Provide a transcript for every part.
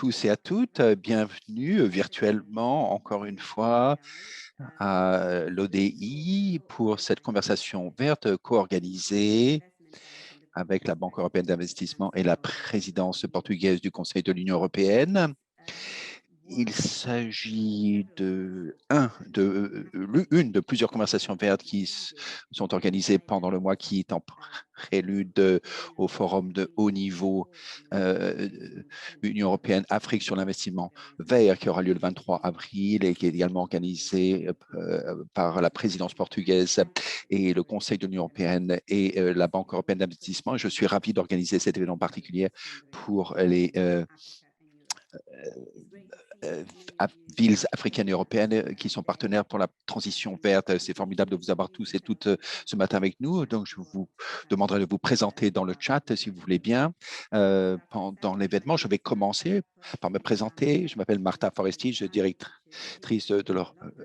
tous et à toutes. Bienvenue virtuellement, encore une fois, à l'ODI pour cette conversation verte co-organisée avec la Banque européenne d'investissement et la présidence portugaise du Conseil de l'Union européenne. Il s'agit une de plusieurs conversations vertes qui sont organisées pendant le mois qui est en prélude au forum de haut niveau euh, Union européenne Afrique sur l'investissement vert qui aura lieu le 23 avril et qui est également organisé par la présidence portugaise et le Conseil de l'Union européenne et la Banque européenne d'investissement. Je suis ravi d'organiser cet événement particulier pour les euh, villes africaines et européennes qui sont partenaires pour la transition verte. C'est formidable de vous avoir tous et toutes ce matin avec nous. Donc, je vous demanderai de vous présenter dans le chat, si vous voulez bien. Pendant l'événement, je vais commencer par me présenter. Je m'appelle Martha Foresti, je suis directrice de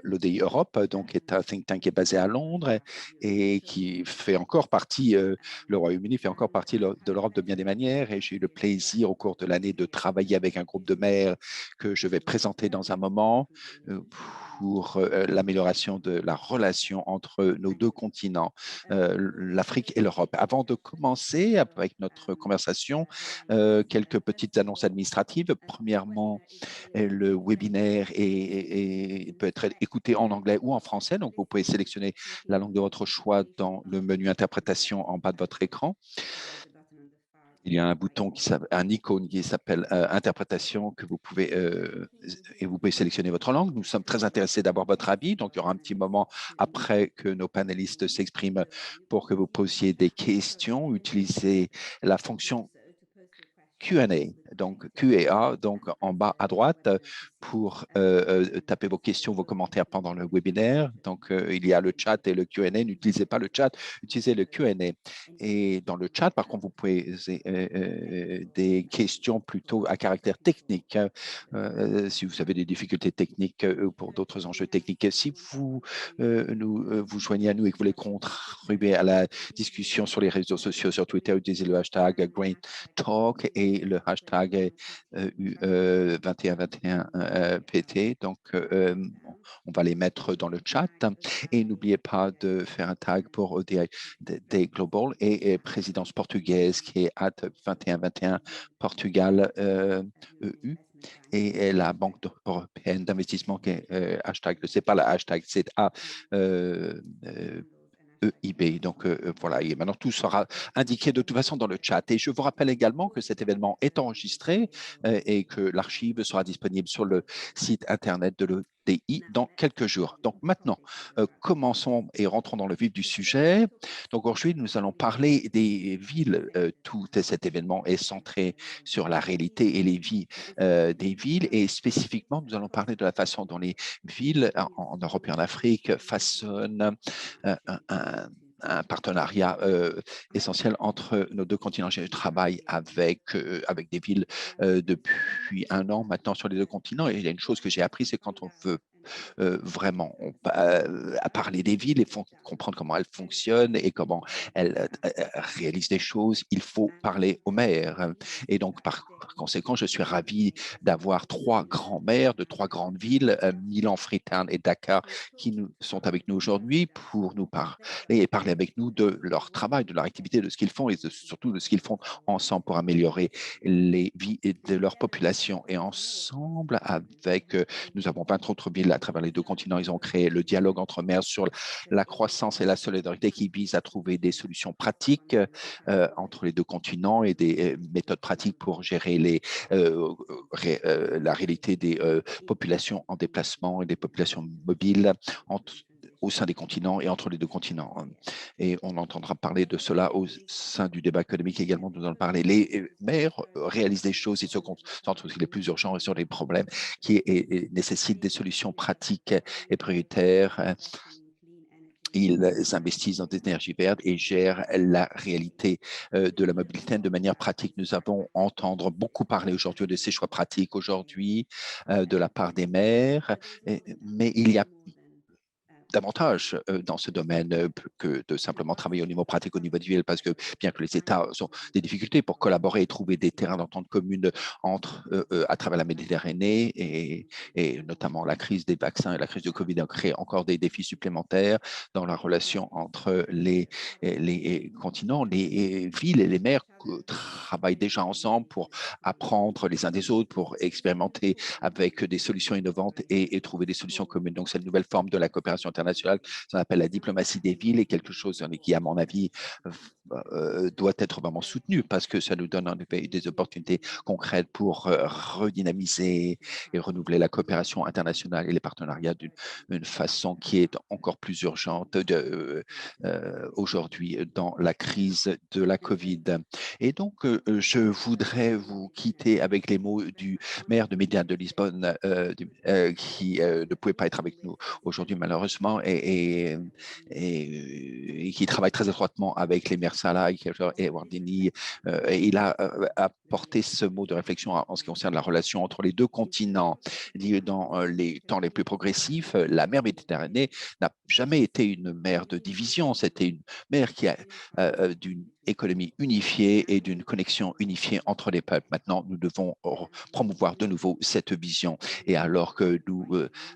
l'ODI Europe, donc est un think tank qui est basé à Londres et qui fait encore partie, le Royaume-Uni fait encore partie de l'Europe de bien des manières. Et j'ai eu le plaisir au cours de l'année de travailler avec un groupe de maires que je vais présenter dans un moment pour l'amélioration de la relation entre nos deux continents, l'Afrique et l'Europe. Avant de commencer avec notre conversation, quelques petites annonces administratives. Premièrement, le webinaire peut être écouté en anglais ou en français, donc vous pouvez sélectionner la langue de votre choix dans le menu interprétation en bas de votre écran. Il y a un bouton un icône qui s'appelle interprétation que et vous pouvez sélectionner votre langue. Nous sommes très intéressés d'avoir votre avis. Donc, il y aura un petit moment après que nos panélistes s'expriment pour que vous posiez des questions. Utilisez la fonction Q&A, donc Q&A, donc en bas à droite pour taper vos questions, vos commentaires pendant le webinaire. Donc, il y a le chat et le Q&A. N'utilisez pas le chat, utilisez le Q&A. Et dans le chat, par contre, vous pouvez des questions plutôt à caractère technique. Si vous avez des difficultés techniques pour d'autres enjeux techniques, si vous joignez à nous et que vous voulez contribuer à la discussion sur les réseaux sociaux, sur Twitter, utilisez le hashtag Green Talk et le hashtag 2121 PT. Donc, on va les mettre dans le chat. Et n'oubliez pas de faire un tag pour ODI Global et présidence portugaise qui est at 2121 Portugal EU. Et la Banque européenne d'investissement qui est hashtag, c'est pas la hashtag, c'est A. EIB. Donc, voilà, et maintenant tout sera indiqué de toute façon dans le chat. Et je vous rappelle également que cet événement est enregistré et que l'archive sera disponible sur le site Internet de l'ODI dans quelques jours. Donc, maintenant, commençons et rentrons dans le vif du sujet. Donc, aujourd'hui, nous allons parler des villes. Tout cet événement est centré sur la réalité et les vies des villes. Et spécifiquement, nous allons parler de la façon dont les villes en Europe et en Afrique façonnent un partenariat essentiel entre nos deux continents. Je travaille avec des villes depuis un an maintenant sur les deux continents et il y a une chose que j'ai appris, c'est quand on veut vraiment à parler des villes et comprendre comment elles fonctionnent et comment elles réalisent des choses, il faut parler aux maires. Et donc, par conséquent, je suis ravi d'avoir trois grands maires de trois grandes villes, Milan, Freetown et Dakar, qui sont avec nous aujourd'hui pour nous parler et parler avec nous de leur travail, de leur activité, de ce qu'ils font et surtout de ce qu'ils font ensemble pour améliorer les vies de leur population. Et ensemble, nous avons 20 autres villes à travers les deux continents. Ils ont créé le dialogue entre maires sur la croissance et la solidarité qui vise à trouver des solutions pratiques entre les deux continents et des méthodes pratiques pour gérer la réalité des populations en déplacement et des populations mobiles au sein des continents et entre les deux continents. Et on entendra parler de cela au sein du débat économique également. Nous allons parler. Les maires réalisent des choses, ils se concentrent aussi les plus urgents sur les problèmes qui nécessitent des solutions pratiques et prioritaires. Ils investissent dans des énergies vertes et gèrent la réalité de la mobilité de manière pratique. Nous avons entendre beaucoup parler aujourd'hui de ces choix pratiques aujourd'hui de la part des maires, mais il y a davantage dans ce domaine que de simplement travailler au niveau pratique, au niveau individuel, parce que bien que les États ont des difficultés pour collaborer et trouver des terrains d'entente commune à travers la Méditerranée et notamment la crise des vaccins et la crise du Covid a créé encore des défis supplémentaires dans la relation entre les continents, les villes et les mers travaillent déjà ensemble pour apprendre les uns des autres, pour expérimenter avec des solutions innovantes et trouver des solutions communes. Donc, cette nouvelle forme de la coopération internationale, ça s'appelle la diplomatie des villes et quelque chose qui, à mon avis, doit être vraiment soutenu parce que ça nous donne en effet des opportunités concrètes pour redynamiser et renouveler la coopération internationale et les partenariats d'une façon qui est encore plus urgente aujourd'hui dans la crise de la COVID. Et donc, je voudrais vous quitter avec les mots du maire de Médine de Lisbonne qui ne pouvait pas être avec nous aujourd'hui malheureusement et qui travaille très étroitement avec les maires Salah et Wardini. Il a apporté ce mot de réflexion en ce qui concerne la relation entre les deux continents. Dans les temps les plus progressifs, la mer Méditerranée n'a jamais été une mer de division, c'était une mer qui a d'une économie unifiée et d'une connexion unifiée entre les peuples. Maintenant, nous devons promouvoir de nouveau cette vision. Et alors que nous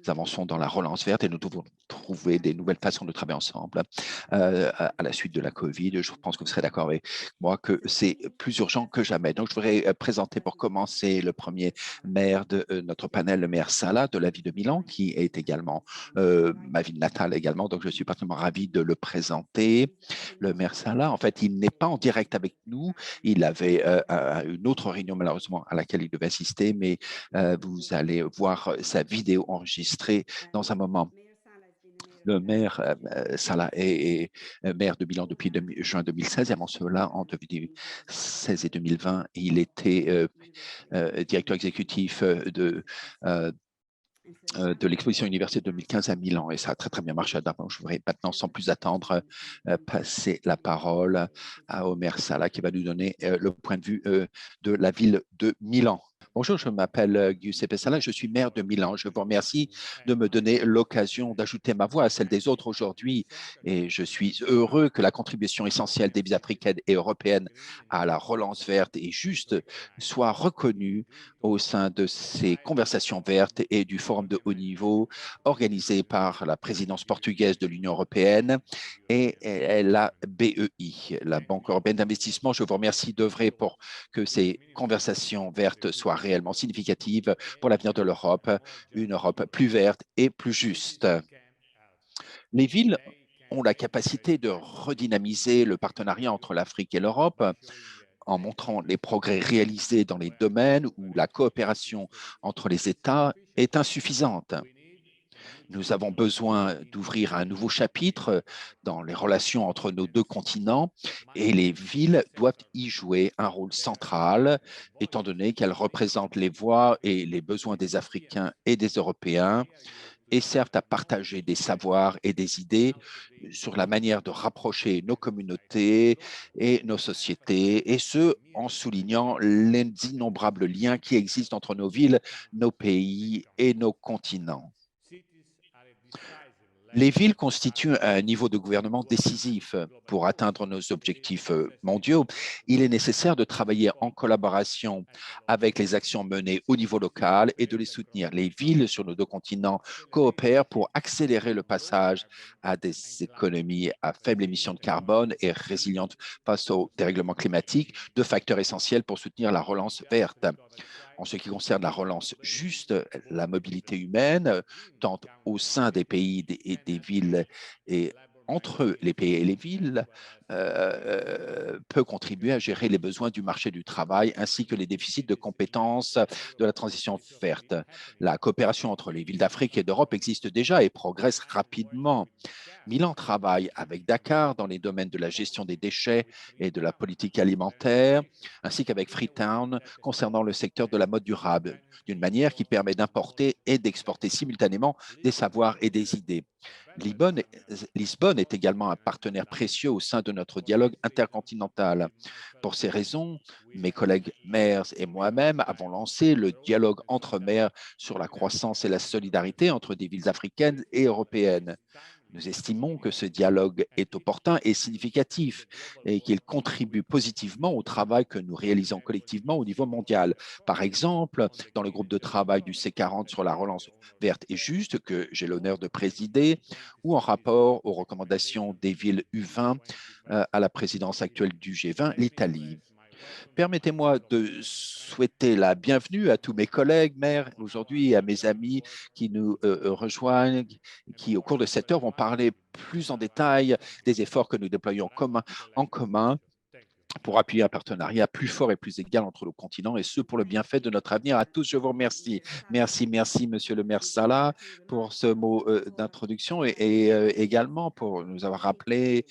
avançons dans la relance verte et nous devons trouver des nouvelles façons de travailler ensemble à la suite de la COVID, je pense que vous serez d'accord avec moi que c'est plus urgent que jamais. Donc, je voudrais présenter pour commencer le premier maire de notre panel, le maire Salah de la ville de Milan, qui est également ma ville natale également. Donc, je suis particulièrement ravi de le présenter. Le maire Salah, en fait, il n'est pas en direct avec nous. Il avait une autre réunion, malheureusement, à laquelle il devait assister, mais vous allez voir sa vidéo enregistrée dans un moment. Le maire Salah est maire de Milan depuis juin 2016 et avant cela, en 2016 et 2020, il était directeur exécutif de l'exposition universelle 2015 à Milan et ça a très très bien marché. Donc, je voudrais maintenant, sans plus attendre, passer la parole à Omer Salah qui va nous donner le point de vue de la ville de Milan. Bonjour, je m'appelle Giuseppe Sala, je suis maire de Milan. Je vous remercie de me donner l'occasion d'ajouter ma voix à celle des autres aujourd'hui et je suis heureux que la contribution essentielle des villes africaines et européennes à la relance verte et juste soit reconnue au sein de ces conversations vertes et du forum de haut niveau organisé par la présidence portugaise de l'Union européenne et la BEI, la Banque européenne d'investissement. Je vous remercie d'œuvrer pour que ces conversations vertes soient réellement significatives pour l'avenir de l'Europe, une Europe plus verte et plus juste. Les villes ont la capacité de redynamiser le partenariat entre l'Afrique et l'Europe en montrant les progrès réalisés dans les domaines où la coopération entre les États est insuffisante. Nous avons besoin d'ouvrir un nouveau chapitre dans les relations entre nos deux continents et les villes doivent y jouer un rôle central, étant donné qu'elles représentent les voix et les besoins des Africains et des Européens et servent à partager des savoirs et des idées sur la manière de rapprocher nos communautés et nos sociétés, et ce, en soulignant les innombrables liens qui existent entre nos villes, nos pays et nos continents. Les villes constituent un niveau de gouvernement décisif pour atteindre nos objectifs mondiaux. Il est nécessaire de travailler en collaboration avec les actions menées au niveau local et de les soutenir. Les villes sur nos deux continents coopèrent pour accélérer le passage à des économies à faible émission de carbone et résilientes face au dérèglement climatique, deux facteurs essentiels pour soutenir la relance verte. En ce qui concerne la relance juste, la mobilité humaine, tant au sein des pays et des villes et entre les pays et les villes, peut contribuer à gérer les besoins du marché du travail ainsi que les déficits de compétences de la transition verte. La coopération entre les villes d'Afrique et d'Europe existe déjà et progresse rapidement. Milan travaille avec Dakar dans les domaines de la gestion des déchets et de la politique alimentaire, ainsi qu'avec Freetown concernant le secteur de la mode durable, d'une manière qui permet d'importer et d'exporter simultanément des savoirs et des idées. Lisbonne est également un partenaire précieux au sein de notre dialogue intercontinental. Pour ces raisons, mes collègues maires et moi-même avons lancé le dialogue entre maires sur la croissance et la solidarité entre des villes africaines et européennes. Nous estimons que ce dialogue est opportun et significatif et qu'il contribue positivement au travail que nous réalisons collectivement au niveau mondial. Par exemple, dans le groupe de travail du C40 sur la relance verte et juste que j'ai l'honneur de présider, ou en rapport aux recommandations des villes U20 à la présidence actuelle du G20, l'Italie. Permettez-moi de souhaiter la bienvenue à tous mes collègues maires aujourd'hui et à mes amis qui nous rejoignent, qui au cours de cette heure vont parler plus en détail des efforts que nous déployons en commun pour appuyer un partenariat plus fort et plus égal entre nos continents et ce pour le bienfait de notre avenir. À tous, je vous remercie. Merci, merci, Monsieur le maire Salah, pour ce mot d'introduction et également pour nous avoir rappelé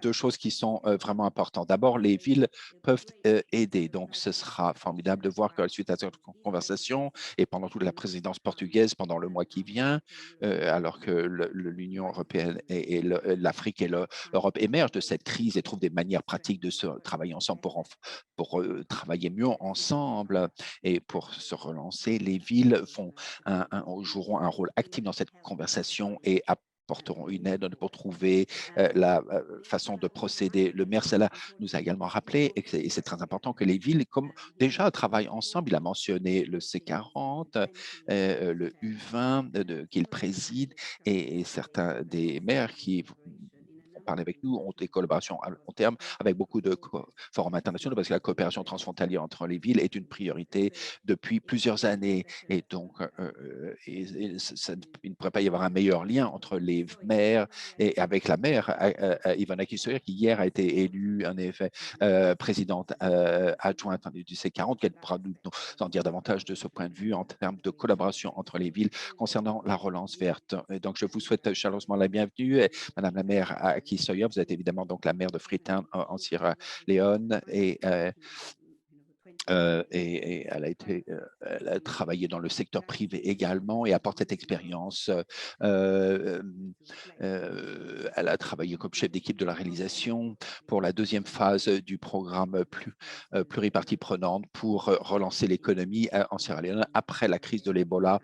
deux choses qui sont vraiment importantes. D'abord, les villes peuvent aider. Donc, ce sera formidable de voir que suite à cette conversation et pendant toute la présidence portugaise, pendant le mois qui vient, alors que l'Union européenne et l'Afrique et l'Europe émergent de cette crise et trouvent des manières pratiques de se travailler ensemble pour travailler mieux ensemble et pour se relancer. Les villes joueront un rôle actif dans cette conversation et apporteront une aide pour trouver la façon de procéder. Le maire Salah nous a également rappelé, et c'est très important, que les villes, comme déjà travaillent ensemble, il a mentionné le C40, le U20 qu'il préside, et certains des maires qui vont parler avec nous ont des collaborations à long terme avec beaucoup de forums internationaux parce que la coopération transfrontalière entre les villes est une priorité depuis plusieurs années. Et donc, il ne pourrait pas y avoir un meilleur lien entre les maires et avec la maire, Ivana Kisoyer, qui hier a été élue, en effet, présidente adjointe du C40, qu'elle pourra nous en dire davantage de ce point de vue en termes de collaboration entre les villes concernant la relance verte. Et donc, je vous souhaite chaleureusement la bienvenue. Et Madame la maire Aki Sawyer, vous êtes évidemment donc la maire de Freetown en Sierra Leone et elle a travaillé dans le secteur privé également et apporte cette expérience. Elle a travaillé comme chef d'équipe de la réalisation pour la deuxième phase du programme pluripartie prenante pour relancer l'économie en Sierra Leone après la crise de l'Ebola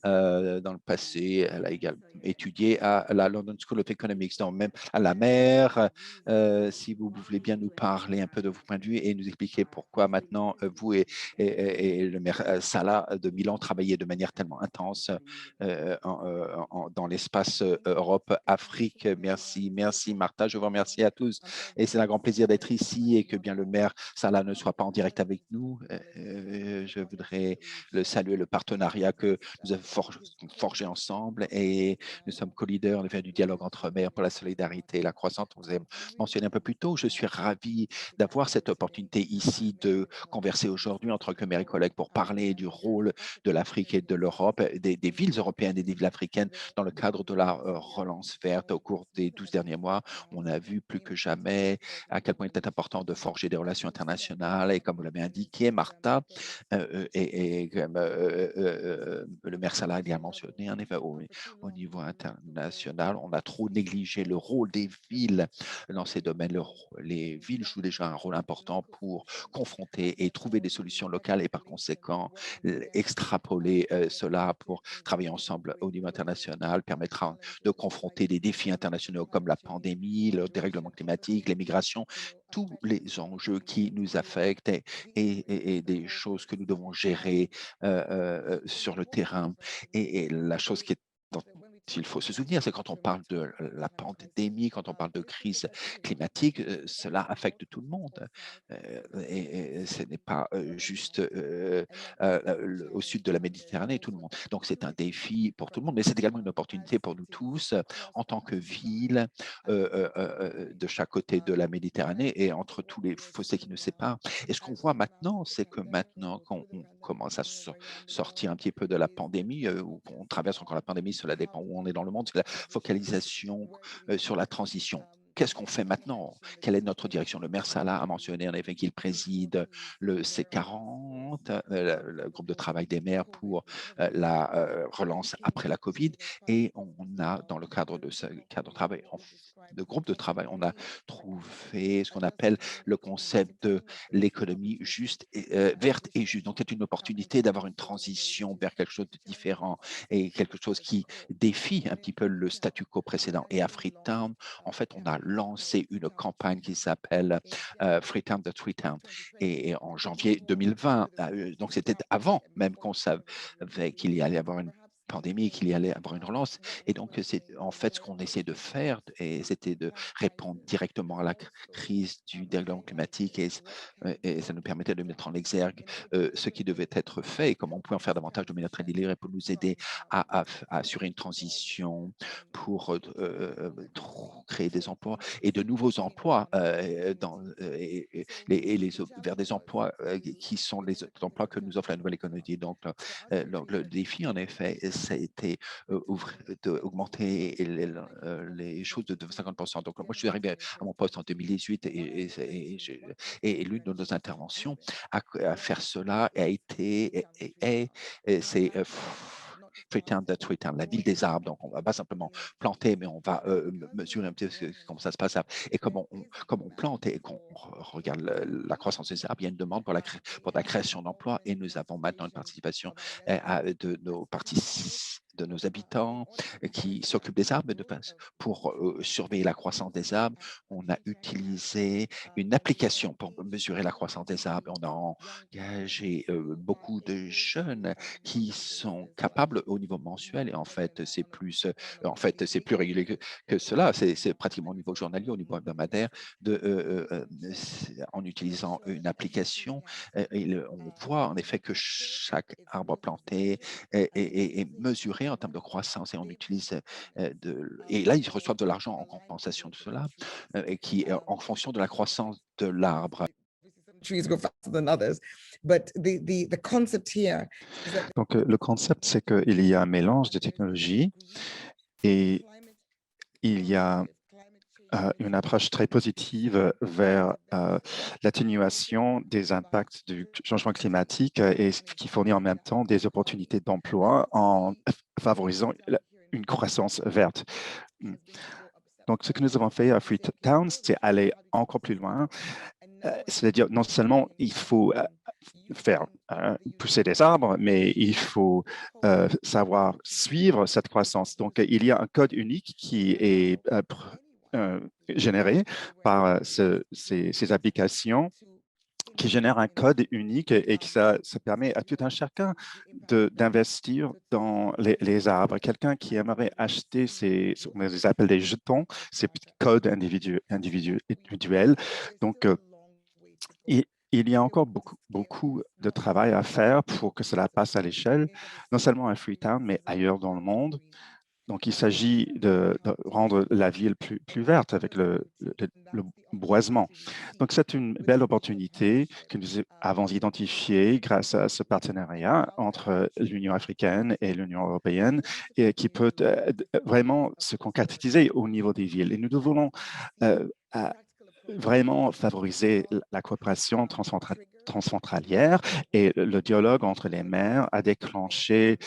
dans le passé. Elle a également étudié à la London School of Economics, donc même à la mer. Si vous voulez bien nous parler un peu de vos points de vue et nous expliquer pourquoi maintenant vous et le maire Salah de Milan travaillez de manière tellement intense dans l'espace Europe-Afrique. Merci, merci Martha, je vous remercie à tous et c'est un grand plaisir d'être ici et que bien le maire Salah ne soit pas en direct avec nous. Je voudrais le saluer, le partenariat que nous avons forgé ensemble et nous sommes co-leaders du dialogue entre maires pour la solidarité et la croissance. Vous avez mentionné un peu plus tôt, je suis ravi d'avoir cette opportunité ici de converser aujourd'hui entre que maires et collègues pour parler du rôle de l'Afrique et de l'Europe, des villes européennes et des villes africaines dans le cadre de la relance verte. Au cours des 12 derniers mois, on a vu plus que jamais à quel point il était important de forger des relations internationales et comme vous l'avez indiqué, Martha, et comme le maire Salah a mentionné, en effet, au niveau international, on a trop négligé le rôle des villes dans ces domaines. Les villes jouent déjà un rôle important pour confronter et trouver des solutions locales et par conséquent, extrapoler cela pour travailler ensemble au niveau international permettra de confronter des défis internationaux comme la pandémie, le dérèglement climatique, les migrations, tous les enjeux qui nous affectent et des choses que nous devons gérer sur le terrain. Et la chose qui est dont il faut se souvenir, c'est quand on parle de la pandémie, quand on parle de crise climatique, cela affecte tout le monde. Et ce n'est pas juste au sud de la Méditerranée, tout le monde. Donc c'est un défi pour tout le monde, mais c'est également une opportunité pour nous tous en tant que ville de chaque côté de la Méditerranée et entre tous les fossés qui nous séparent. Et ce qu'on voit maintenant, c'est que maintenant qu'on commence à sortir un petit peu de la pandémie, ou qu'on traverse encore la pandémie, cela dépend où on est dans le monde, c'est la focalisation sur la transition. Qu'est-ce qu'on fait maintenant? Quelle est notre direction? Le maire Salah a mentionné en effet qu'il préside le C40, le groupe de travail des maires pour la relance après la COVID. Et on a, dans le cadre de ce cadre de travail, de groupe de travail, on a trouvé ce qu'on appelle le concept de l'économie juste et, verte et juste. Donc, c'est une opportunité d'avoir une transition vers quelque chose de différent et quelque chose qui défie un petit peu le statu quo précédent. Et à Freetown, en fait, on a lancé une campagne qui s'appelle Freetown the Freetown. Et en janvier 2020, donc c'était avant même qu'on savait qu'il y allait y avoir une pandémie, qu'il y allait avoir une relance. Et donc, c'est en fait ce qu'on essaie de faire, et c'était de répondre directement à la crise du dérèglement climatique, et ça nous permettait de mettre en exergue ce qui devait être fait et comment on pouvait en faire davantage de manière très délirée pour nous aider à assurer une transition, pour créer des emplois et de nouveaux emplois vers des emplois qui sont les emplois que nous offre la nouvelle économie. Donc, le défi, en effet, ça a été d'augmenter les choses de 50%. Donc, moi, je suis arrivé à mon poste en 2018 et l'une de nos interventions à faire cela a été, c'est Freetown, la ville des arbres. Donc, on ne va pas simplement planter, mais on va mesurer un petit peu comment ça se passe. Et comme on plante et qu'on regarde la croissance des arbres, il y a une demande pour la création d'emplois et nous avons maintenant une participation de nos habitants qui s'occupent des arbres pour surveiller la croissance des arbres. On a utilisé une application pour mesurer la croissance des arbres. On a engagé beaucoup de jeunes qui sont capables au niveau mensuel et en fait, c'est plus régulier que cela. C'est pratiquement au niveau journalier, au niveau hebdomadaire, en utilisant une application. On voit en effet que chaque arbre planté est mesuré en termes de croissance et on utilise et là, ils reçoivent de l'argent en compensation de cela et qui est en fonction de la croissance de l'arbre. Donc, le concept, c'est qu'il y a un mélange de technologies et il y a une approche très positive vers l'atténuation des impacts du changement climatique et qui fournit en même temps des opportunités d'emploi en favorisant une croissance verte. Donc, ce que nous avons fait à Freetown, c'est aller encore plus loin. C'est-à-dire, non seulement il faut faire pousser des arbres, mais il faut savoir suivre cette croissance. Donc, il y a un code unique qui est généré par ces applications qui génèrent un code unique et qui ça permet à tout un chacun d'investir dans les arbres. Quelqu'un qui aimerait acheter on les appelle des jetons, ces petits codes individuels. Donc, il y a encore beaucoup de travail à faire pour que cela passe à l'échelle, non seulement à Freetown, mais ailleurs dans le monde. Donc, il s'agit de rendre la ville plus verte avec le boisement. Donc, c'est une belle opportunité que nous avons identifiée grâce à ce partenariat entre l'Union africaine et l'Union européenne et qui peut vraiment se concrétiser au niveau des villes. Et nous devons vraiment favoriser la coopération transfrontalière et le dialogue entre les maires a déclenché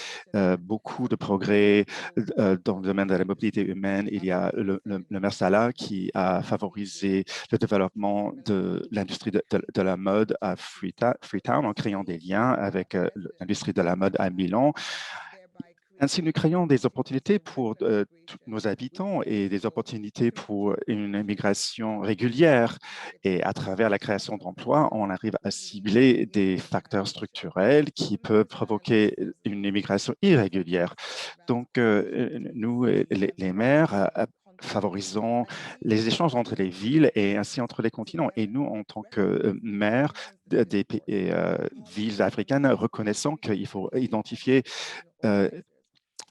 beaucoup de progrès dans le domaine de la mobilité humaine. Il y a le maire Salah qui a favorisé le développement de l'industrie de la mode à Freetown en créant des liens avec l'industrie de la mode à Milan. Ainsi, nous créons des opportunités pour tous nos habitants et des opportunités pour une immigration régulière. Et à travers la création d'emplois, on arrive à cibler des facteurs structurels qui peuvent provoquer une immigration irrégulière. Donc, nous, les maires, favorisons les échanges entre les villes et ainsi entre les continents. Et nous, en tant que maires des villes africaines, reconnaissons qu'il faut identifier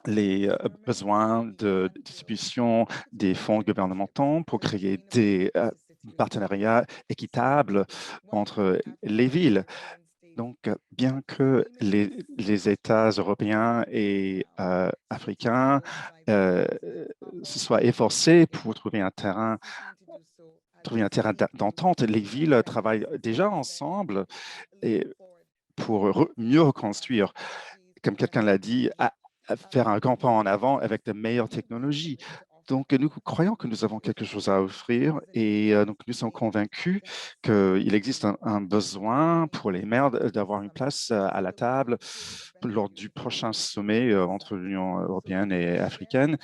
les besoins de distribution des fonds gouvernementaux pour créer des partenariats équitables entre les villes. Donc, bien que les États européens et africains se soient efforcés pour trouver un terrain d'entente, les villes travaillent déjà ensemble et pour mieux reconstruire, comme quelqu'un l'a dit, à faire un grand pas en avant avec de meilleures technologies. Donc, nous croyons que nous avons quelque chose à offrir et donc nous sommes convaincus qu'il existe un besoin pour les maires d'avoir une place à la table lors du prochain sommet entre l'Union européenne et africaine,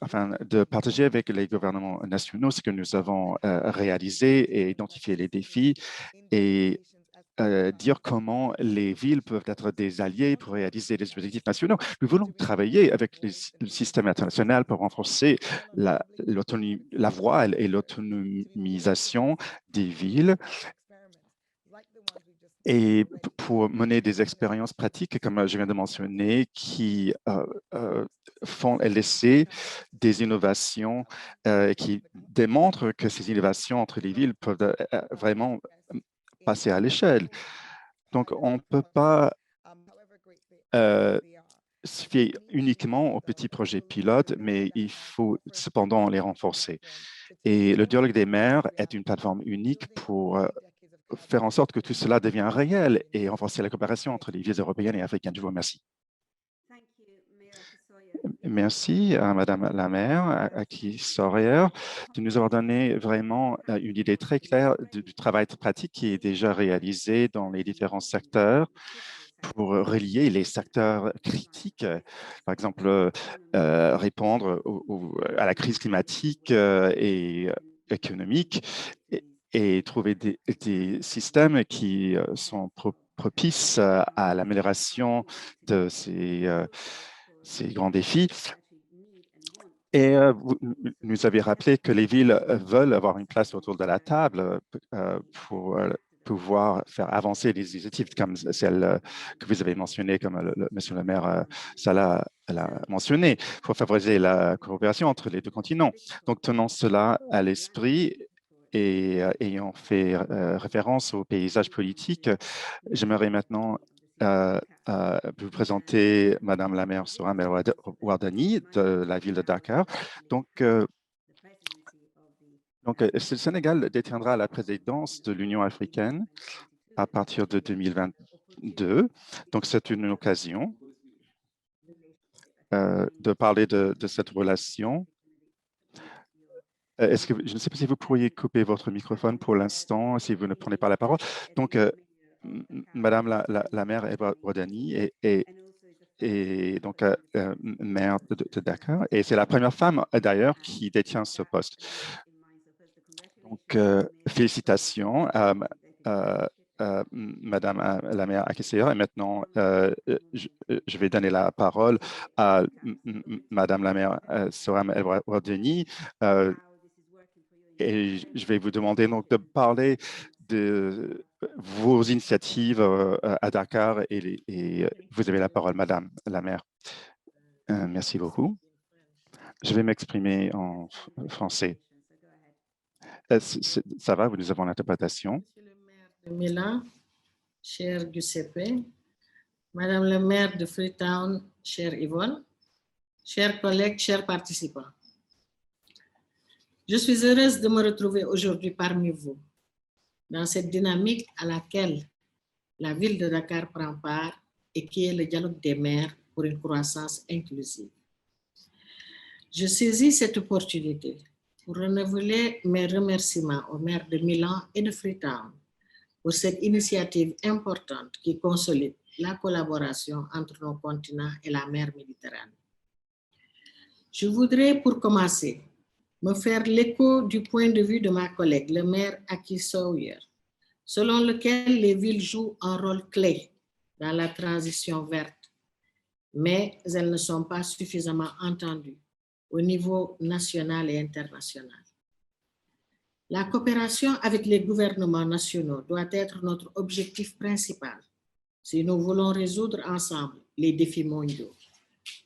afin de partager avec les gouvernements nationaux ce que nous avons réalisé et identifier les défis et dire comment les villes peuvent être des alliés pour réaliser les objectifs nationaux. Nous voulons travailler avec le système international pour renforcer la voie et l'autonomisation des villes et pour mener des expériences pratiques, comme je viens de mentionner, qui font laisser des innovations qui démontrent que ces innovations entre les villes peuvent vraiment passer à l'échelle. Donc, on ne peut pas se fier uniquement aux petits projets pilotes, mais il faut cependant les renforcer. Et le dialogue des maires est une plateforme unique pour faire en sorte que tout cela devienne réel et renforcer la coopération entre les villes européennes et africaines. Je vous remercie. Merci à Madame la maire, à qui Sawyer, de nous avoir donné vraiment une idée très claire du travail pratique qui est déjà réalisé dans les différents secteurs pour relier les secteurs critiques, par exemple, répondre à la crise climatique et économique et trouver des systèmes qui sont propices à l'amélioration de ces grands défis. Et vous nous avez rappelé que les villes veulent avoir une place autour de la table pour pouvoir faire avancer les initiatives comme celle que vous avez mentionnée, comme monsieur le maire Salah l'a mentionné, pour favoriser la coopération entre les deux continents. Donc, tenons cela à l'esprit et ayant fait référence au paysage politique, j'aimerais maintenant vous présenter Madame la maire Soham El Wardani de la ville de Dakar. Donc, le Sénégal détiendra la présidence de l'Union africaine à partir de 2022. Donc, c'est une occasion de parler de cette relation. Je ne sais pas si vous pourriez couper votre microphone pour l'instant, si vous ne prenez pas la parole. Donc, Madame la maire El Wardani et donc maire de Dakar. Et c'est la première femme, d'ailleurs, qui détient ce poste. Donc, félicitations à Madame la maire Akisseya. Et maintenant, je vais donner la parole à Madame la maire Soham El Wardani. Et je vais vous demander donc de parler de vos initiatives à Dakar et vous avez la parole, Madame la maire. Merci beaucoup. Je vais m'exprimer en français. Ça va, nous avons l'interprétation. Monsieur le maire de Milan, cher Giuseppe, Madame le maire de Freetown, chère Yvonne, chers collègues, chers participants. Je suis heureuse de me retrouver aujourd'hui parmi vous dans cette dynamique à laquelle la ville de Dakar prend part et qui est le dialogue des maires pour une croissance inclusive. Je saisis cette opportunité pour renouveler mes remerciements aux maires de Milan et de Freetown pour cette initiative importante qui consolide la collaboration entre nos continents et la mer Méditerranée. Je voudrais, pour commencer, me faire l'écho du point de vue de ma collègue, le maire Aki Sawyer, selon lequel les villes jouent un rôle clé dans la transition verte, mais elles ne sont pas suffisamment entendues au niveau national et international. La coopération avec les gouvernements nationaux doit être notre objectif principal si nous voulons résoudre ensemble les défis mondiaux,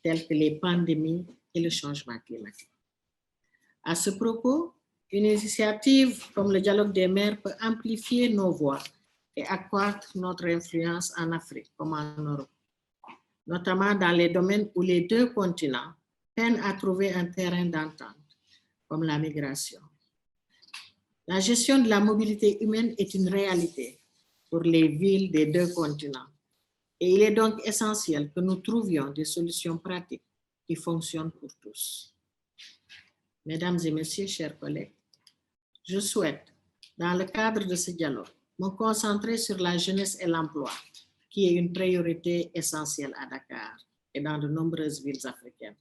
tels que les pandémies et le changement climatique. À ce propos, une initiative comme le dialogue des maires peut amplifier nos voix et accroître notre influence en Afrique comme en Europe, notamment dans les domaines où les deux continents peinent à trouver un terrain d'entente, comme la migration. La gestion de la mobilité humaine est une réalité pour les villes des deux continents et il est donc essentiel que nous trouvions des solutions pratiques qui fonctionnent pour tous. Mesdames et messieurs, chers collègues, je souhaite, dans le cadre de ce dialogue, me concentrer sur la jeunesse et l'emploi, qui est une priorité essentielle à Dakar et dans de nombreuses villes africaines.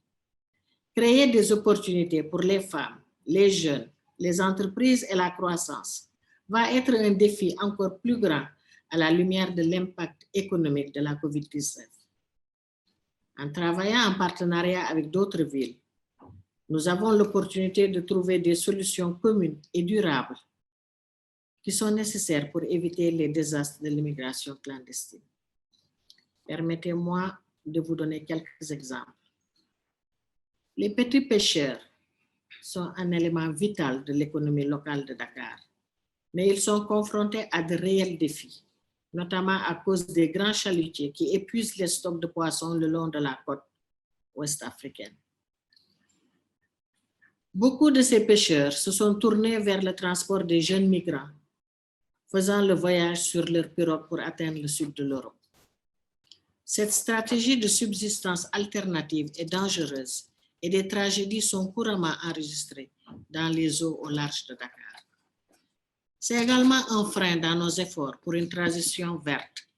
Créer des opportunités pour les femmes, les jeunes, les entreprises et la croissance va être un défi encore plus grand à la lumière de l'impact économique de la COVID-19. En travaillant en partenariat avec d'autres villes, nous avons l'opportunité de trouver des solutions communes et durables qui sont nécessaires pour éviter les désastres de l'immigration clandestine. Permettez-moi de vous donner quelques exemples. Les petits pêcheurs sont un élément vital de l'économie locale de Dakar, mais ils sont confrontés à de réels défis, notamment à cause des grands chalutiers qui épuisent les stocks de poissons le long de la côte ouest africaine. Beaucoup de ces pêcheurs se sont tournés vers le transport des jeunes migrants, faisant le voyage sur leur pirogue pour atteindre le sud de l'Europe. Cette stratégie de subsistance alternative est dangereuse et des tragédies sont couramment enregistrées dans les eaux au large de Dakar. C'est également un frein dans nos efforts pour une transition verte,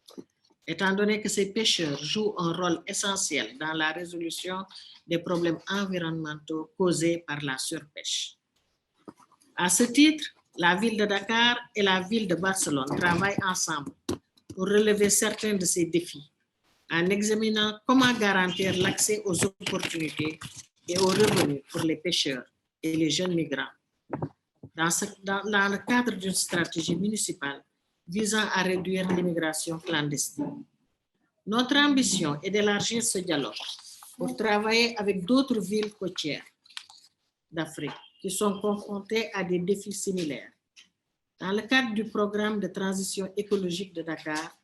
étant donné que ces pêcheurs jouent un rôle essentiel dans la résolution des problèmes environnementaux causés par la surpêche. À ce titre, la ville de Dakar et la ville de Barcelone travaillent ensemble pour relever certains de ces défis en examinant comment garantir l'accès aux opportunités et aux revenus pour les pêcheurs et les jeunes migrants dans le cadre d'une stratégie municipale visant à réduire l'immigration clandestine. Notre ambition est d'élargir ce dialogue pour travailler avec d'autres villes côtières d'Afrique qui sont confrontées à des défis similaires. Dans le cadre du programme de transition écologique de Dakar,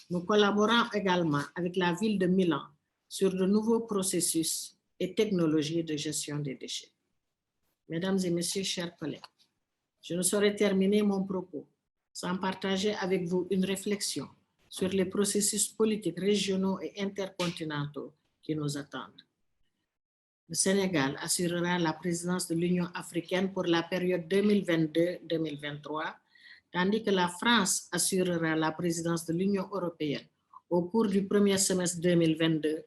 nous collaborons également avec la ville de Milan sur de nouveaux processus et technologies de gestion des déchets. Mesdames et messieurs, chers collègues, je ne saurais terminer mon propos sans partager avec vous une réflexion sur les processus politiques régionaux et intercontinentaux qui nous attendent. Le Sénégal assurera la présidence de l'Union africaine pour la période 2022-2023, tandis que la France assurera la présidence de l'Union européenne au cours du premier semestre 2022,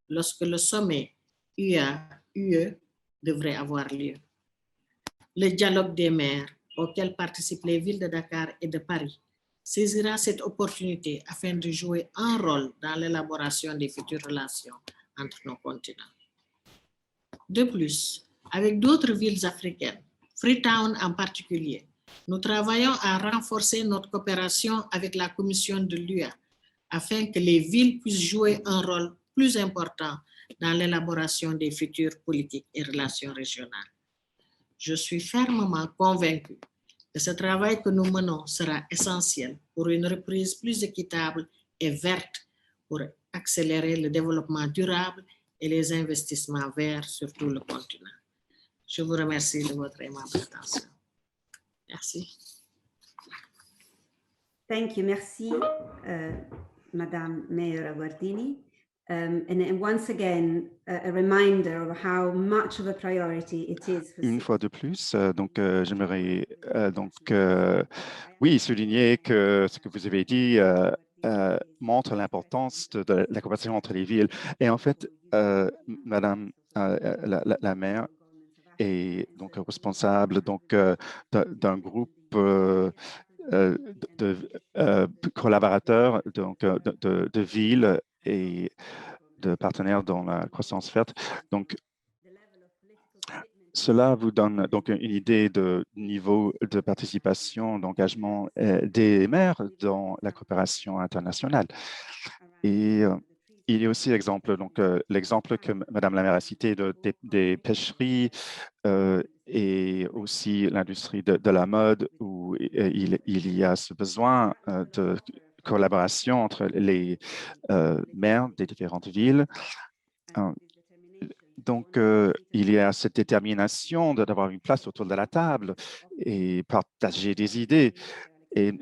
lorsque le sommet UA-UE devrait avoir lieu. Le dialogue des maires, auquel participent les villes de Dakar et de Paris, saisira cette opportunité afin de jouer un rôle dans l'élaboration des futures relations entre nos continents. De plus, avec d'autres villes africaines, Freetown en particulier, nous travaillons à renforcer notre coopération avec la Commission de l'UA afin que les villes puissent jouer un rôle plus important dans l'élaboration des futures politiques et relations régionales. Je suis fermement convaincue que ce travail que nous menons sera essentiel pour une reprise plus équitable et verte pour accélérer le développement durable et les investissements verts sur tout le continent. Je vous remercie de votre aimable attention. Merci. Thank you. Merci, Madame Mayor Guardini. And once again, a reminder of how much of a priority it is. Une fois de plus, j'aimerais oui, souligner que ce que vous avez dit montre l'importance de la coopération entre les villes. Et en fait, Madame la maire est donc responsable d'un groupe de collaborateurs de villes et de partenaires dans la croissance verte. Donc, cela vous donne donc une idée de niveau de participation, d'engagement des maires dans la coopération internationale. Et il y a aussi l'exemple que Madame la maire a cité des pêcheries et aussi l'industrie de la mode où il y a ce besoin de collaboration entre les maires des différentes villes. Donc, il y a cette détermination d'avoir une place autour de la table et partager des idées. Et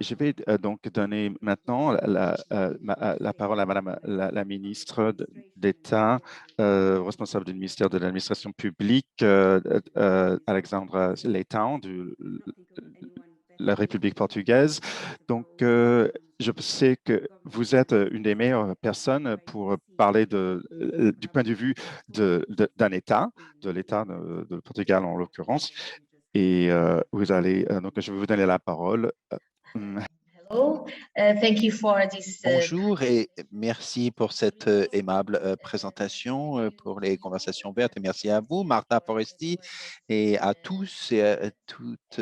Je vais donc donner maintenant la parole à Madame la ministre d'État responsable du ministère de l'administration publique, Alexandra Leitão, de la République portugaise. Donc, je sais que vous êtes une des meilleures personnes pour parler du point de vue d'un État, de l'État de Portugal en l'occurrence. Et vous allez, donc je vais vous donner la parole. Hello, thank you for this. Bonjour et merci pour cette aimable présentation, pour les conversations vertes. Et merci à vous, Martha Foresti, et à tous et à toutes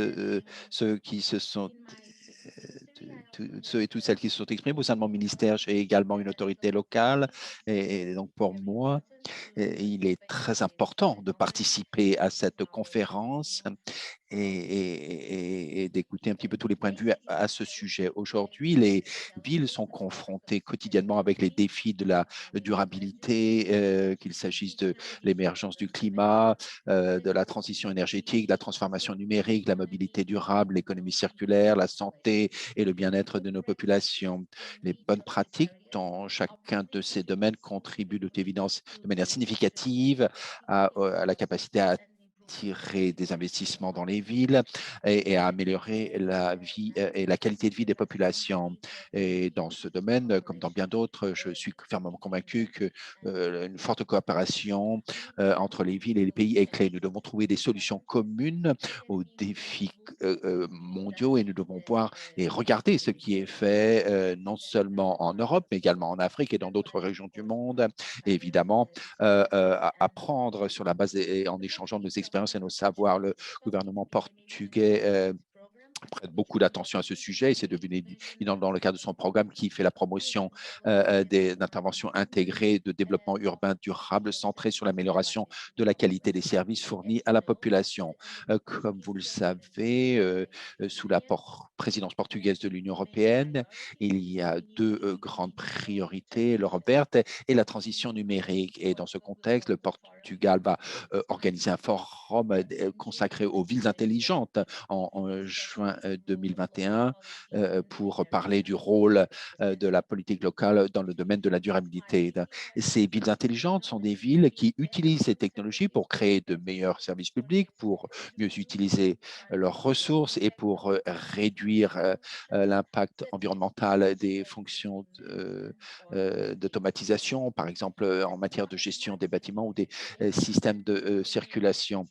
ceux qui se sont ceux et toutes celles qui se sont exprimés. Au sein de mon ministère, j'ai également une autorité locale. Et donc, pour moi, il est très important de participer à cette conférence et d'écouter un petit peu tous les points de vue à ce sujet. Aujourd'hui, les villes sont confrontées quotidiennement avec les défis de la durabilité, qu'il s'agisse de l'émergence du climat, de la transition énergétique, de la transformation numérique, de la mobilité durable, l'économie circulaire, la santé et le bien-être de nos populations. Les bonnes pratiques dans chacun de ces domaines contribuent de toute évidence de manière significative à la capacité à attirer des investissements dans les villes et à améliorer la vie et la qualité de vie des populations. Et dans ce domaine, comme dans bien d'autres, je suis fermement convaincu qu'une forte coopération entre les villes et les pays est clé. Nous devons trouver des solutions communes aux défis mondiaux et nous devons voir et regarder ce qui est fait non seulement en Europe, mais également en Afrique et dans d'autres régions du monde. Et évidemment, apprendre sur la base et en échangeant nos expériences et nos savoirs. Le gouvernement portugais prête beaucoup d'attention à ce sujet et c'est devenu dans le cadre de son programme qui fait la promotion d'interventions intégrées de développement urbain durable centrées sur l'amélioration de la qualité des services fournis à la population. Comme vous le savez, sous la présidence portugaise de l'Union européenne, il y a deux grandes priorités, l'Europe verte et la transition numérique. Et dans ce contexte, le Portugal va organiser un forum consacré aux villes intelligentes en juin 2021 pour parler du rôle de la politique locale dans le domaine de la durabilité. Ces villes intelligentes sont des villes qui utilisent ces technologies pour créer de meilleurs services publics, pour mieux utiliser leurs ressources et pour réduire l'impact environnemental des fonctions d'automatisation, par exemple en matière de gestion des bâtiments ou des systèmes de circulation.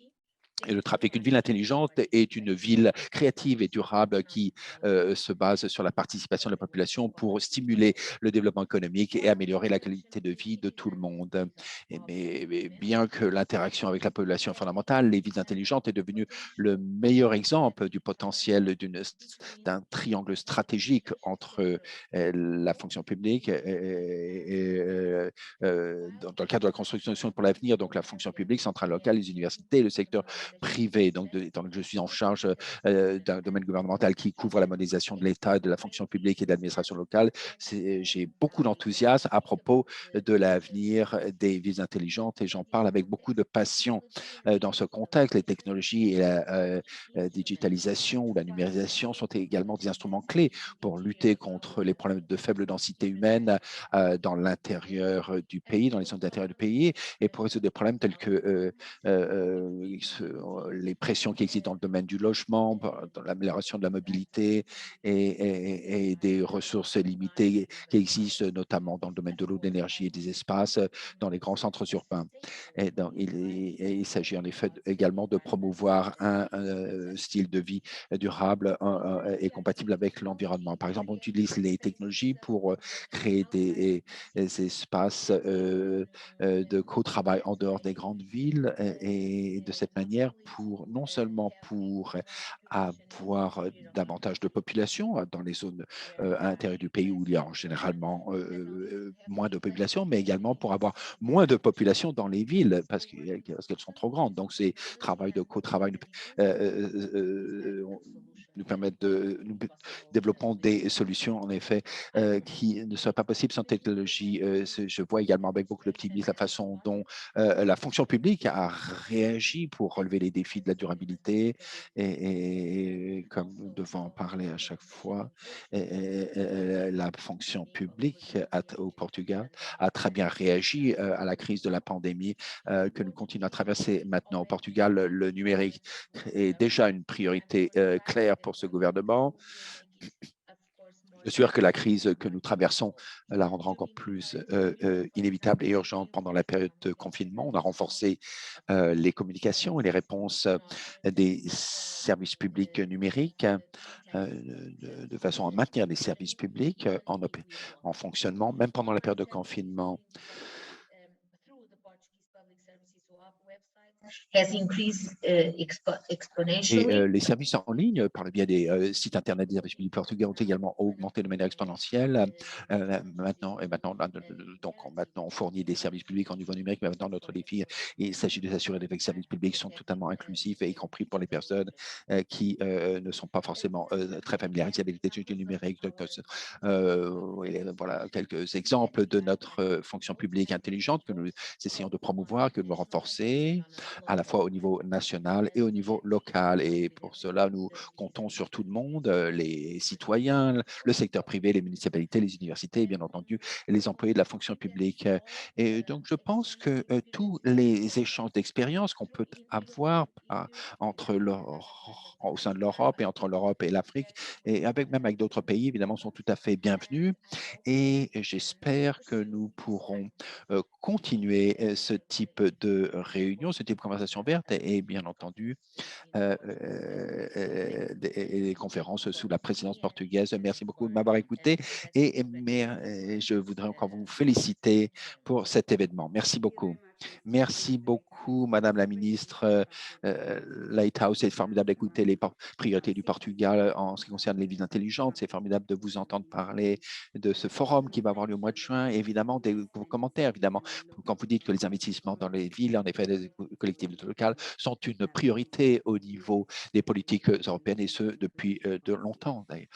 Et le trafic, une ville intelligente est une ville créative et durable qui se base sur la participation de la population pour stimuler le développement économique et améliorer la qualité de vie de tout le monde. Mais bien que l'interaction avec la population est fondamentale, les villes intelligentes est devenue le meilleur exemple du potentiel d'un triangle stratégique entre la fonction publique et dans le cadre de la construction pour l'avenir, donc la fonction publique, centrale locale, les universités, le secteur privé. Donc, étant donné que je suis en charge d'un domaine gouvernemental qui couvre la modernisation de l'État, de la fonction publique et de l'administration locale, j'ai beaucoup d'enthousiasme à propos de l'avenir des villes intelligentes et j'en parle avec beaucoup de passion dans ce contexte. Les technologies et la digitalisation ou la numérisation sont également des instruments clés pour lutter contre les problèmes de faible densité humaine dans l'intérieur du pays, dans les zones d'intérieur du pays, et pour résoudre des problèmes tels que les pressions qui existent dans le domaine du logement, dans l'amélioration de la mobilité et des ressources limitées qui existent notamment dans le domaine de l'eau, de l'énergie et des espaces dans les grands centres urbains. Et donc, il s'agit en effet également de promouvoir un style de vie durable et compatible avec l'environnement. Par exemple, on utilise les technologies pour créer des espaces de co-travail en dehors des grandes villes et de cette manière non seulement pour avoir davantage de population dans les zones à l'intérieur du pays où il y a généralement moins de population, mais également pour avoir moins de population dans les villes parce qu'elles sont trop grandes. Donc, ces travail de co-travail nous permettent nous développons des solutions, en effet, qui ne seraient pas possibles sans technologie. Je vois également avec beaucoup d'optimisme la façon dont la fonction publique a réagi pour relever les défis de la durabilité et comme nous devons en parler à chaque fois, la fonction publique au Portugal a très bien réagi à la crise de la pandémie que nous continuons à traverser maintenant. Au Portugal, le numérique est déjà une priorité claire pour ce gouvernement. Je suis sûr que la crise que nous traversons la rendra encore plus inévitable et urgente pendant la période de confinement. On a renforcé les communications et les réponses des services publics numériques de façon à maintenir les services publics en fonctionnement, même pendant la période de confinement. Has increased Et exponentially. les services en ligne, par le biais des sites internet des services publics portugais, ont également augmenté de manière exponentielle. Maintenant, on fournit des services publics en niveau numérique, mais maintenant notre défi, il s'agit de s'assurer que les services publics sont totalement inclusifs, et y compris pour les personnes qui ne sont pas forcément très familiarisées avec les technologies numériques. Donc, voilà quelques exemples de notre fonction publique intelligente que nous essayons de promouvoir, que nous renforcer, à la fois au niveau national et au niveau local. Et pour cela, nous comptons sur tout le monde, les citoyens, le secteur privé, les municipalités, les universités, et bien entendu, les employés de la fonction publique. Et donc, je pense que tous les échanges d'expériences qu'on peut avoir au sein de l'Europe et entre l'Europe et l'Afrique, et même avec d'autres pays, évidemment, sont tout à fait bienvenus. Et j'espère que nous pourrons continuer ce type de réunion, ce type de conversation verte et bien entendu des conférences sous la présidence portugaise. Merci beaucoup de m'avoir écouté et je voudrais encore vous féliciter pour cet événement. Merci beaucoup. Merci beaucoup, Madame la ministre. Lighthouse, c'est formidable d'écouter les priorités du Portugal en ce qui concerne les villes intelligentes. C'est formidable de vous entendre parler de ce forum qui va avoir lieu au mois de juin. Et évidemment, vos commentaires, évidemment, quand vous dites que les investissements dans les villes, en effet, les collectivités locales, sont une priorité au niveau des politiques européennes, et ce, depuis de longtemps, d'ailleurs,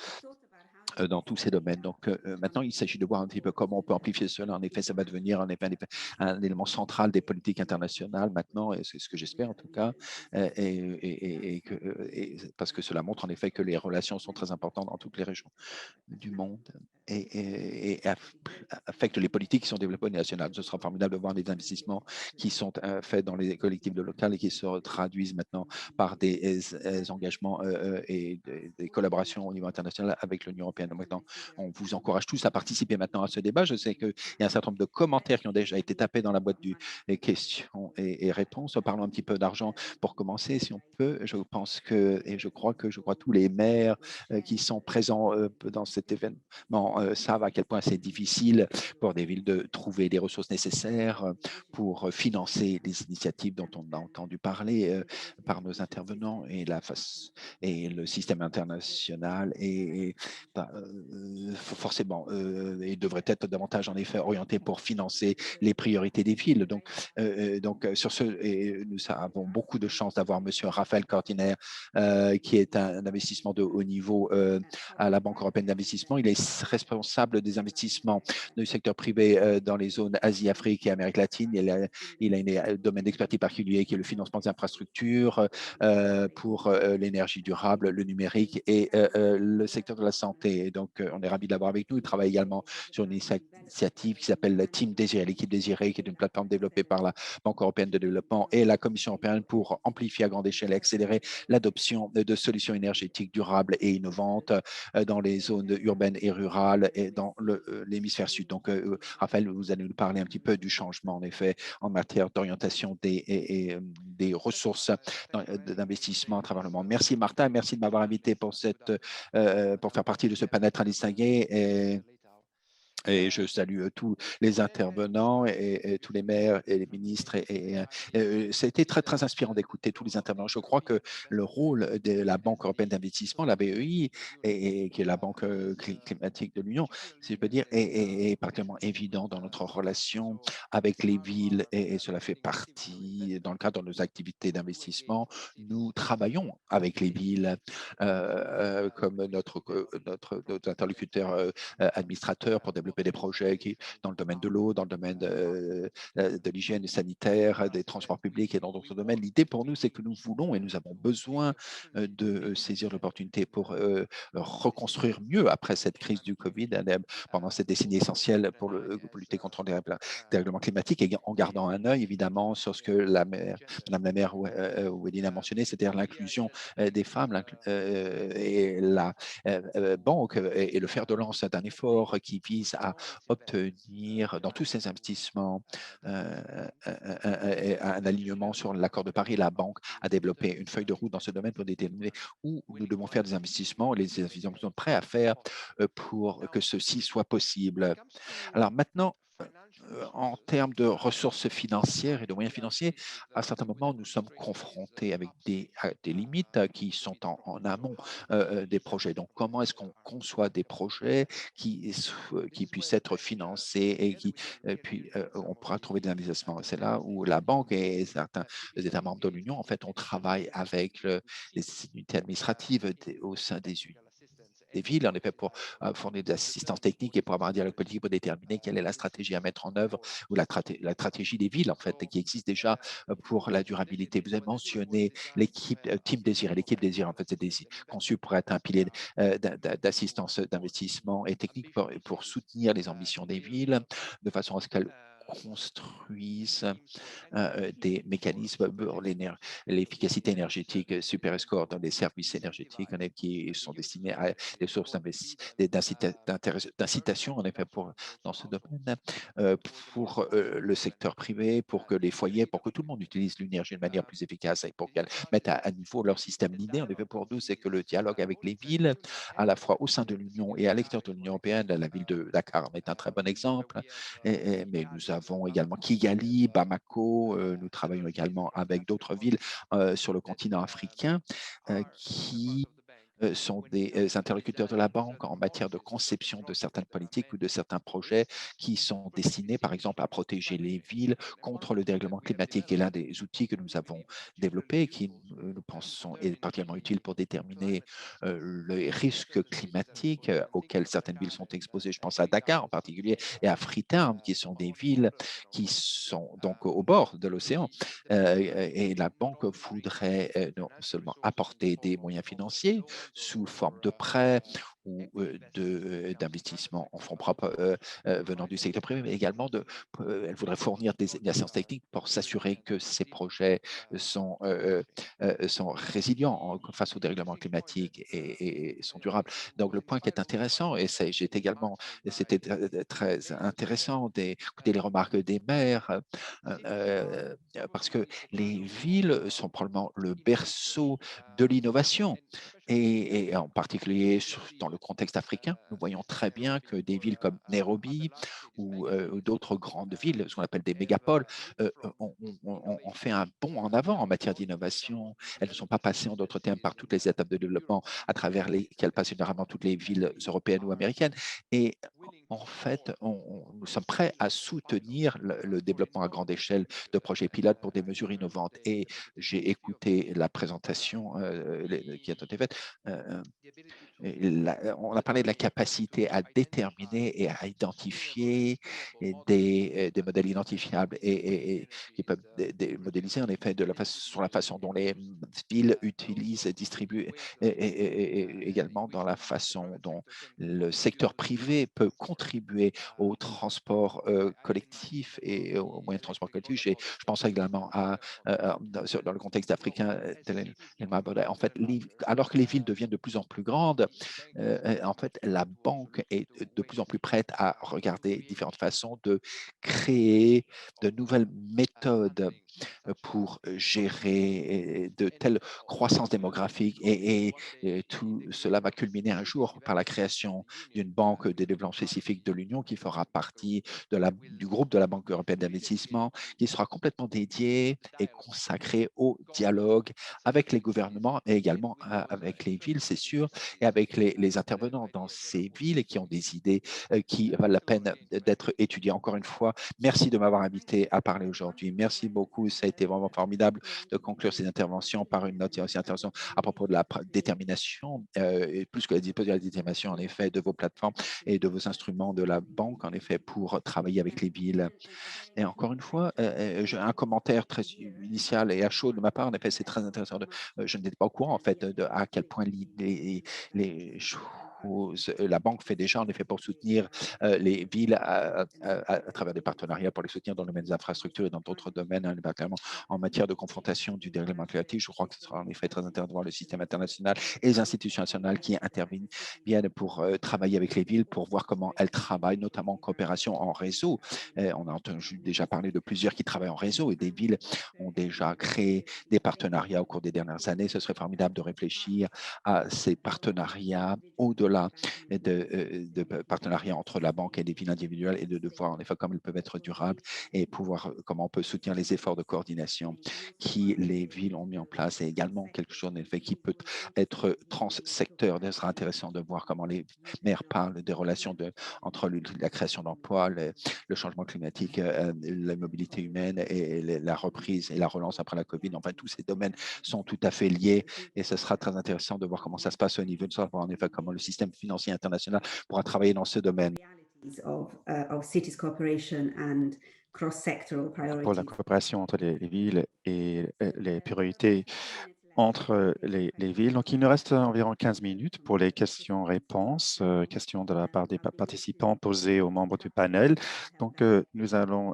dans tous ces domaines. Donc, maintenant, il s'agit de voir un petit peu comment on peut amplifier cela. En effet, ça va devenir un élément central des politiques internationales maintenant, et c'est ce que j'espère en tout cas, parce que cela montre en effet que les relations sont très importantes dans toutes les régions du monde et affectent les politiques qui sont développées au niveau national. Ce sera formidable de voir des investissements qui sont faits dans les collectivités locales et qui se traduisent maintenant par des engagements et des collaborations au niveau international avec l'Union européenne. Donc maintenant, on vous encourage tous à participer maintenant à ce débat. Je sais qu'il y a un certain nombre de commentaires qui ont déjà été tapés dans la boîte des questions et réponses. Parlons un petit peu d'argent pour commencer, si on peut. Je pense que, et je crois tous les maires qui sont présents dans cet événement savent à quel point c'est difficile pour des villes de trouver les ressources nécessaires pour financer les initiatives dont on a entendu parler par nos intervenants, et le système international forcément il devrait être davantage en effet orienté pour financer les priorités des villes. Donc sur ce, nous avons beaucoup de chance d'avoir Monsieur Raphaël Cortiner, qui est un investissement de haut niveau à la Banque européenne d'investissement. Il est responsable des investissements du secteur privé dans les zones Asie, Afrique et Amérique latine. Il a un domaine d'expertise particulier qui est le financement des infrastructures pour l'énergie durable, le numérique et le secteur de la santé. Et donc, on est ravis de l'avoir avec nous. Il travaille également sur une initiative qui s'appelle la Team Désirée, l'équipe Désirée, qui est une plateforme développée par la Banque européenne de développement et la Commission européenne pour amplifier à grande échelle et accélérer l'adoption de solutions énergétiques durables et innovantes dans les zones urbaines et rurales et dans l'hémisphère sud. Donc, Raphaël, vous allez nous parler un petit peu du changement, en effet, en matière d'orientation des ressources d'investissement à travers le monde. Merci, Martin. Merci de m'avoir invité pour faire partie de ce panel très distingué. Et je salue tous les intervenants et tous les maires et les ministres. Ça a été très, très inspirant d'écouter tous les intervenants. Je crois que le rôle de la Banque européenne d'investissement, la BEI, qui est la banque climatique de l'Union, si je peux dire, est particulièrement évident dans notre relation avec les villes. Et cela fait partie, dans le cadre de nos activités d'investissement, nous travaillons avec les villes comme notre interlocuteur administrateur pour développer développer des projets dans le domaine de l'eau, dans le domaine de l'hygiène sanitaire, des transports publics et dans d'autres domaines. L'idée pour nous, c'est que nous voulons et nous avons besoin de saisir l'opportunité pour reconstruire mieux après cette crise du Covid, pendant cette décennie essentielle pour lutter contre le dérèglement climatique et en gardant un œil évidemment sur ce que Madame la maire Wedine a mentionné, c'est-à-dire l'inclusion des femmes et la banque et le fer de lance d'un effort qui vise à obtenir dans tous ces investissements un alignement sur l'accord de Paris. La banque a développé une feuille de route dans ce domaine pour déterminer où nous devons faire des investissements, les investissements sont prêts à faire pour que ceci soit possible. Alors maintenant, en termes de ressources financières et de moyens financiers, à certains moments, nous sommes confrontés avec des limites qui sont en amont des projets. Donc, comment est-ce qu'on conçoit des projets qui puissent être financés et puis on pourra trouver des investissements. C'est là où la banque et certains États membres de l'Union, en fait, on travaille avec les unités administratives au sein des villes, en effet, pour fournir de l'assistance technique et pour avoir un dialogue politique pour déterminer quelle est la stratégie à mettre en œuvre ou la stratégie des villes, en fait, qui existe déjà pour la durabilité. Vous avez mentionné l'équipe Team Désir. Et l'équipe Désir, en fait, c'est conçu pour être un pilier d'assistance, d'investissement et technique pour soutenir les ambitions des villes de façon à ce qu'elles construisent des mécanismes pour l'efficacité énergétique super score dans les services énergétiques qui sont destinés à des sources d'incitation en effet dans ce domaine pour le secteur privé, pour que les foyers, pour que tout le monde utilise l'énergie de manière plus efficace et pour qu'elles mettent à niveau leur système. L'idée en effet pour nous, c'est que le dialogue avec les villes, à la fois au sein de l'Union et à l'extérieur de l'Union européenne, la ville de Dakar en est un très bon exemple, mais nous avons également Kigali, Bamako, nous travaillons également avec d'autres villes sur le continent africain qui sont des interlocuteurs de la banque en matière de conception de certaines politiques ou de certains projets qui sont destinés, par exemple, à protéger les villes contre le dérèglement climatique. Et l'un des outils que nous avons développés, qui nous pensons est particulièrement utile pour déterminer les risques climatiques auxquels certaines villes sont exposées, je pense à Dakar en particulier et à Freetown, qui sont des villes qui sont donc au bord de l'océan. Et la banque voudrait non seulement apporter des moyens financiers, sous forme de prêts ou d'investissements en fonds propres venant du secteur privé, mais également elle voudrait fournir des assistance techniques pour s'assurer que ces projets sont résilients face au dérèglement climatique et sont durables. Donc, le point qui est intéressant, et c'était très intéressant d'écouter les remarques des maires, parce que les villes sont probablement le berceau de l'innovation. Et en particulier dans le contexte africain, nous voyons très bien que des villes comme Nairobi ou d'autres grandes villes, ce qu'on appelle des mégapoles, ont fait un bond en avant en matière d'innovation. Elles ne sont pas passées, en d'autres termes, par toutes les étapes de développement à travers lesquelles passent généralement toutes les villes européennes ou américaines. Et en fait, nous sommes prêts à soutenir le développement à grande échelle de projets pilotes pour des mesures innovantes. Et j'ai écouté la présentation qui a été faite. On a parlé de la capacité à déterminer et à identifier des modèles identifiables et qui peuvent modéliser en effet sur la façon dont les villes utilisent et distribuent et également dans la façon dont le secteur privé peut contribuer au transport collectif et aux moyens de transport collectif. Je pense également dans le contexte africain, en fait, alors que les villes deviennent de plus en plus grandes, en fait, la banque est de plus en plus prête à regarder différentes façons de créer de nouvelles méthodes pour gérer de telles croissances démographiques et tout cela va culminer un jour par la création d'une banque de développement spécifique de l'Union qui fera partie du groupe de la Banque européenne d'investissement qui sera complètement dédiée et consacrée au dialogue avec les gouvernements et également avec les villes, c'est sûr, et avec avec les intervenants dans ces villes et qui ont des idées qui valent la peine d'être étudiées. Encore une fois, merci de m'avoir invité à parler aujourd'hui. Merci beaucoup. Ça a été vraiment formidable de conclure ces interventions par une note et aussi intervention à propos de la détermination, et plus que la détermination, en effet, de vos plateformes et de vos instruments de la banque, en effet, pour travailler avec les villes. Et encore une fois, j'ai un commentaire très initial et à chaud de ma part. En effet, c'est très intéressant. Je n'étais pas au courant, en fait, à quel point les choses la banque fait déjà, en effet, pour soutenir les villes à travers des partenariats, pour les soutenir dans le domaine des infrastructures et dans d'autres domaines, hein, notamment en matière de confrontation du dérèglement climatique. Je crois que ce sera en effet très intéressant de voir le système international et les institutions nationales qui interviennent pour travailler avec les villes, pour voir comment elles travaillent, notamment en coopération en réseau. On a entendu déjà parler de plusieurs qui travaillent en réseau et des villes ont déjà créé des partenariats au cours des dernières années. Ce serait formidable de réfléchir à ces partenariats au-delà de partenariats entre la banque et des villes individuelles et de voir en effet comment ils peuvent être durables et pouvoir comment on peut soutenir les efforts de coordination qui les villes ont mis en place et également quelque chose en effet qui peut être transsecteur. Ce sera intéressant de voir comment les maires parlent des relations entre la création d'emplois, le changement climatique, la mobilité humaine et la reprise et la relance après la COVID. Enfin, tous ces domaines sont tout à fait liés et ce sera très intéressant de voir comment ça se passe au niveau de ça, voir en effet comment le système financier international pourra travailler dans ce domaine. Pour la coopération entre les villes et les priorités entre les villes. Donc, il nous reste environ 15 minutes pour les questions-réponses, questions de la part des participants posées aux membres du panel. Donc, nous allons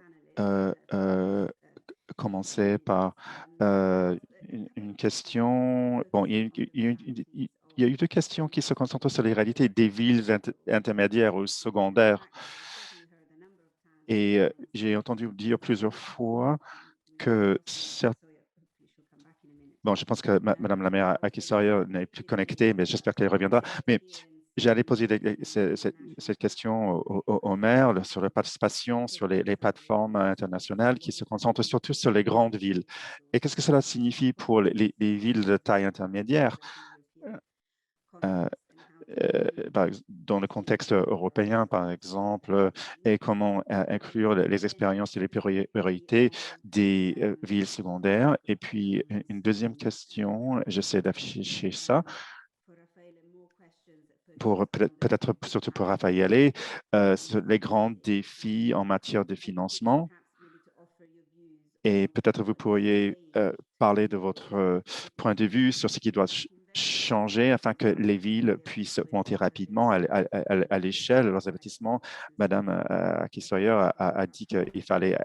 commencer par une question. Bon, il y a eu deux questions qui se concentrent sur les réalités des villes intermédiaires ou secondaires. Et j'ai entendu dire plusieurs fois que bon, je pense que Madame la maire Aki Sawyer n'est plus connectée, mais j'espère qu'elle reviendra. Mais j'allais poser cette question au maire sur la participation sur les plateformes internationales qui se concentrent surtout sur les grandes villes. Et qu'est-ce que cela signifie pour les villes de taille intermédiaire? Dans le contexte européen, par exemple, et comment inclure les expériences et les priorités des villes secondaires. Et puis, une deuxième question, j'essaie d'afficher ça, pour peut-être surtout pour Raphaël, les grands défis en matière de financement. Et peut-être vous pourriez parler de votre point de vue sur ce qui doit changer afin que les villes puissent augmenter rapidement à l'échelle de leurs investissements. Madame Aki Sawyer a dit qu'il fallait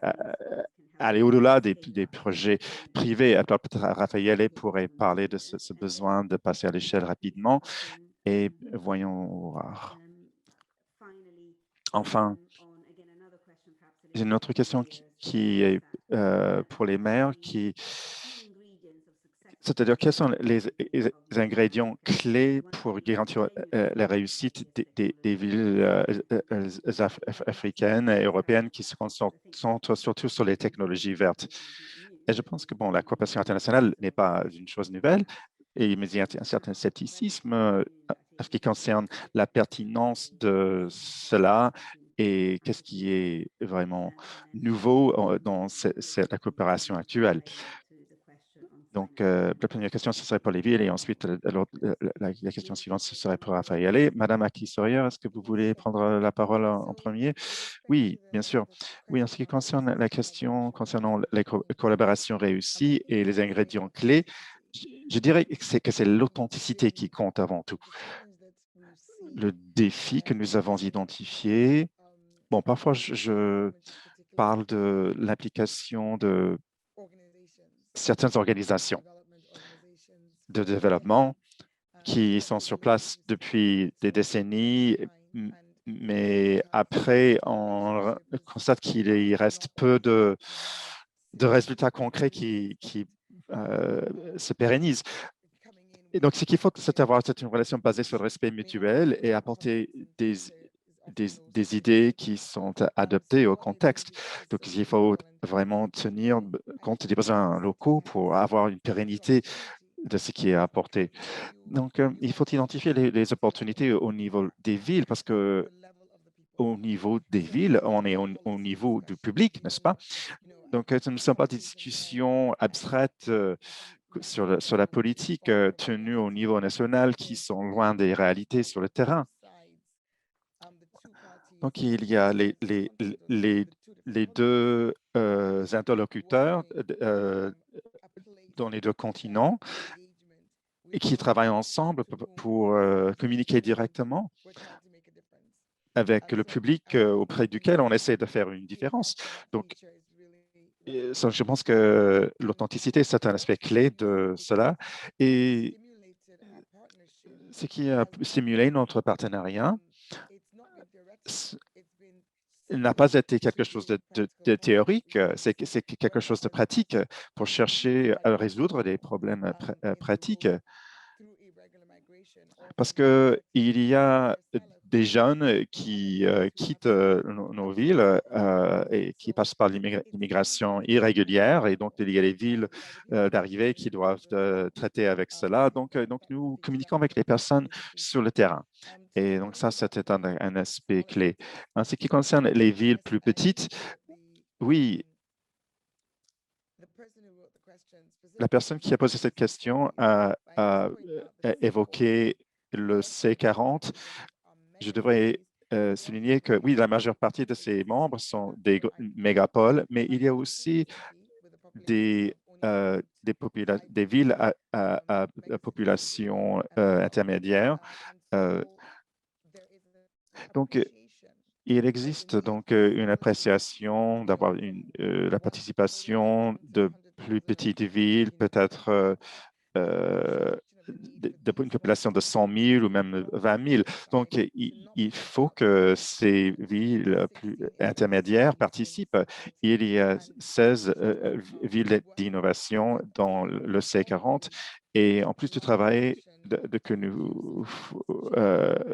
aller au-delà des projets privés. Alors peut-être Raphaël pourrait parler de ce besoin de passer à l'échelle rapidement. Et voyons voir. Enfin, j'ai une autre question qui est pour les maires, c'est-à-dire quels sont les ingrédients clés pour garantir la réussite des villes africaines et européennes qui se concentrent surtout sur les technologies vertes. Et je pense que bon, la coopération internationale n'est pas une chose nouvelle, mais il y a un certain scepticisme en ce qui concerne la pertinence de cela et qu'est-ce qui est vraiment nouveau dans la coopération actuelle. Donc, la première question, ce serait pour les villes et ensuite, la question suivante, ce serait pour Raphaël. Madame Aki Sawyer, est-ce que vous voulez prendre la parole en premier? Oui, bien sûr. Oui, en ce qui concerne la question concernant les collaborations réussies et les ingrédients clés, je dirais que c'est l'authenticité qui compte avant tout. Le défi que nous avons identifié, bon, parfois, je parle de l'application de certaines organisations de développement qui sont sur place depuis des décennies, mais après, on constate qu'il reste peu de résultats concrets qui se pérennisent. Et donc, ce qu'il faut, c'est avoir une relation basée sur le respect mutuel et apporter des idées qui sont adaptées au contexte. Donc, il faut vraiment tenir compte des besoins locaux pour avoir une pérennité de ce qui est apporté. Donc, il faut identifier les opportunités au niveau des villes parce que au niveau des villes, on est au niveau du public, n'est-ce pas? Donc, ce ne sont pas des discussions abstraites sur la politique tenue au niveau national qui sont loin des réalités sur le terrain. Donc, il y a les deux interlocuteurs dans les deux continents et qui travaillent ensemble pour communiquer directement avec le public auprès duquel on essaie de faire une différence. Donc, je pense que l'authenticité, c'est un aspect clé de cela. Et ce qui a stimulé notre partenariat n'a pas été quelque chose de théorique, c'est quelque chose de pratique pour chercher à résoudre des problèmes pratiques. Parce qu'il y a des jeunes qui quittent nos villes et qui passent par l'immigration irrégulière. Et donc, il y a les villes d'arrivée qui doivent traiter avec cela. Donc, nous communiquons avec les personnes sur le terrain. Et donc, ça, c'était un aspect clé. En ce qui concerne les villes plus petites, oui, la personne qui a posé cette question a évoqué le C40. Je devrais souligner que, oui, la majeure partie de ses membres sont des mégapoles, mais il y a aussi des villes à population intermédiaire. Donc, il existe donc une appréciation d'avoir la participation de plus petites villes, peut-être une population de 100 000 ou même 20 000. Donc, il faut que ces villes plus intermédiaires participent. Il y a 16 villes d'innovation dans le C40. Et en plus du travail que nous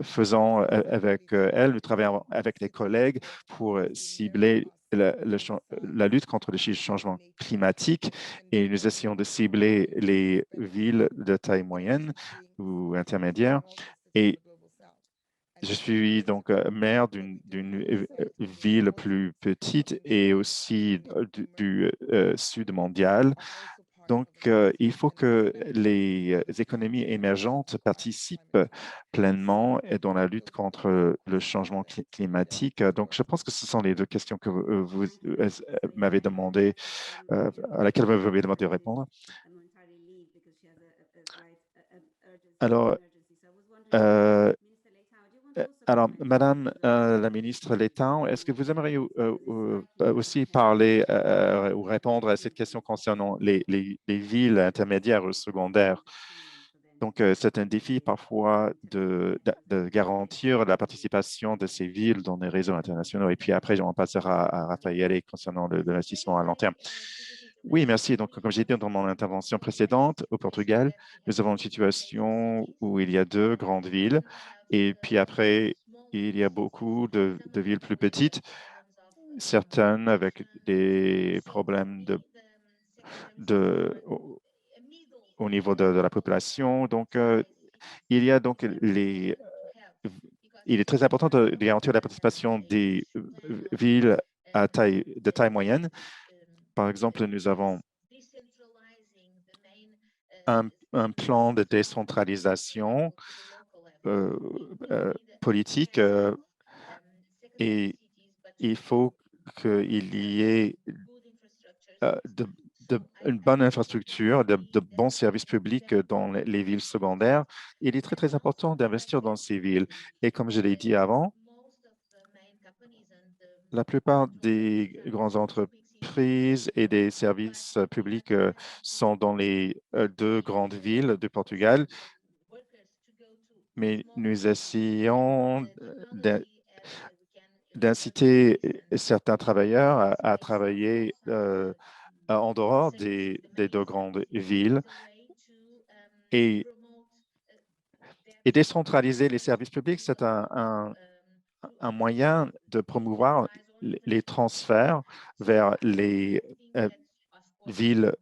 faisons avec elles, nous travaillons avec les collègues pour cibler la lutte contre le changement climatique et nous essayons de cibler les villes de taille moyenne ou intermédiaire. Et je suis donc maire d'une ville plus petite et aussi du sud mondial. Donc, il faut que les économies émergentes participent pleinement dans la lutte contre le changement climatique. Donc, je pense que ce sont les deux questions que vous m'avez demandé, à laquelle vous m'avez demandé de répondre. Alors, Madame la ministre Letao, est-ce que vous aimeriez aussi parler ou répondre à cette question concernant les villes intermédiaires ou secondaires? Donc, c'est un défi parfois de garantir la participation de ces villes dans les réseaux internationaux. Et puis après, on passera à Raphaël concernant l'investissement à long terme. Oui, merci. Donc, comme j'ai dit dans mon intervention précédente, au Portugal, nous avons une situation où il y a deux grandes villes et puis après, il y a beaucoup de villes plus petites, certaines avec des problèmes au niveau de la population. Donc, il y a donc il est très important de garantir la participation des villes de taille moyenne. Par exemple, nous avons un plan de décentralisation politique et il faut qu'il y ait une bonne infrastructure, de bons services publics dans les villes secondaires. Il est très, très important d'investir dans ces villes. Et comme je l'ai dit avant, la plupart des grandes entreprises et des services publics sont dans les deux grandes villes du Portugal, mais nous essayons d'inciter certains travailleurs à travailler en dehors des deux grandes villes et décentraliser les services publics, c'est un moyen de promouvoir les transferts vers les villes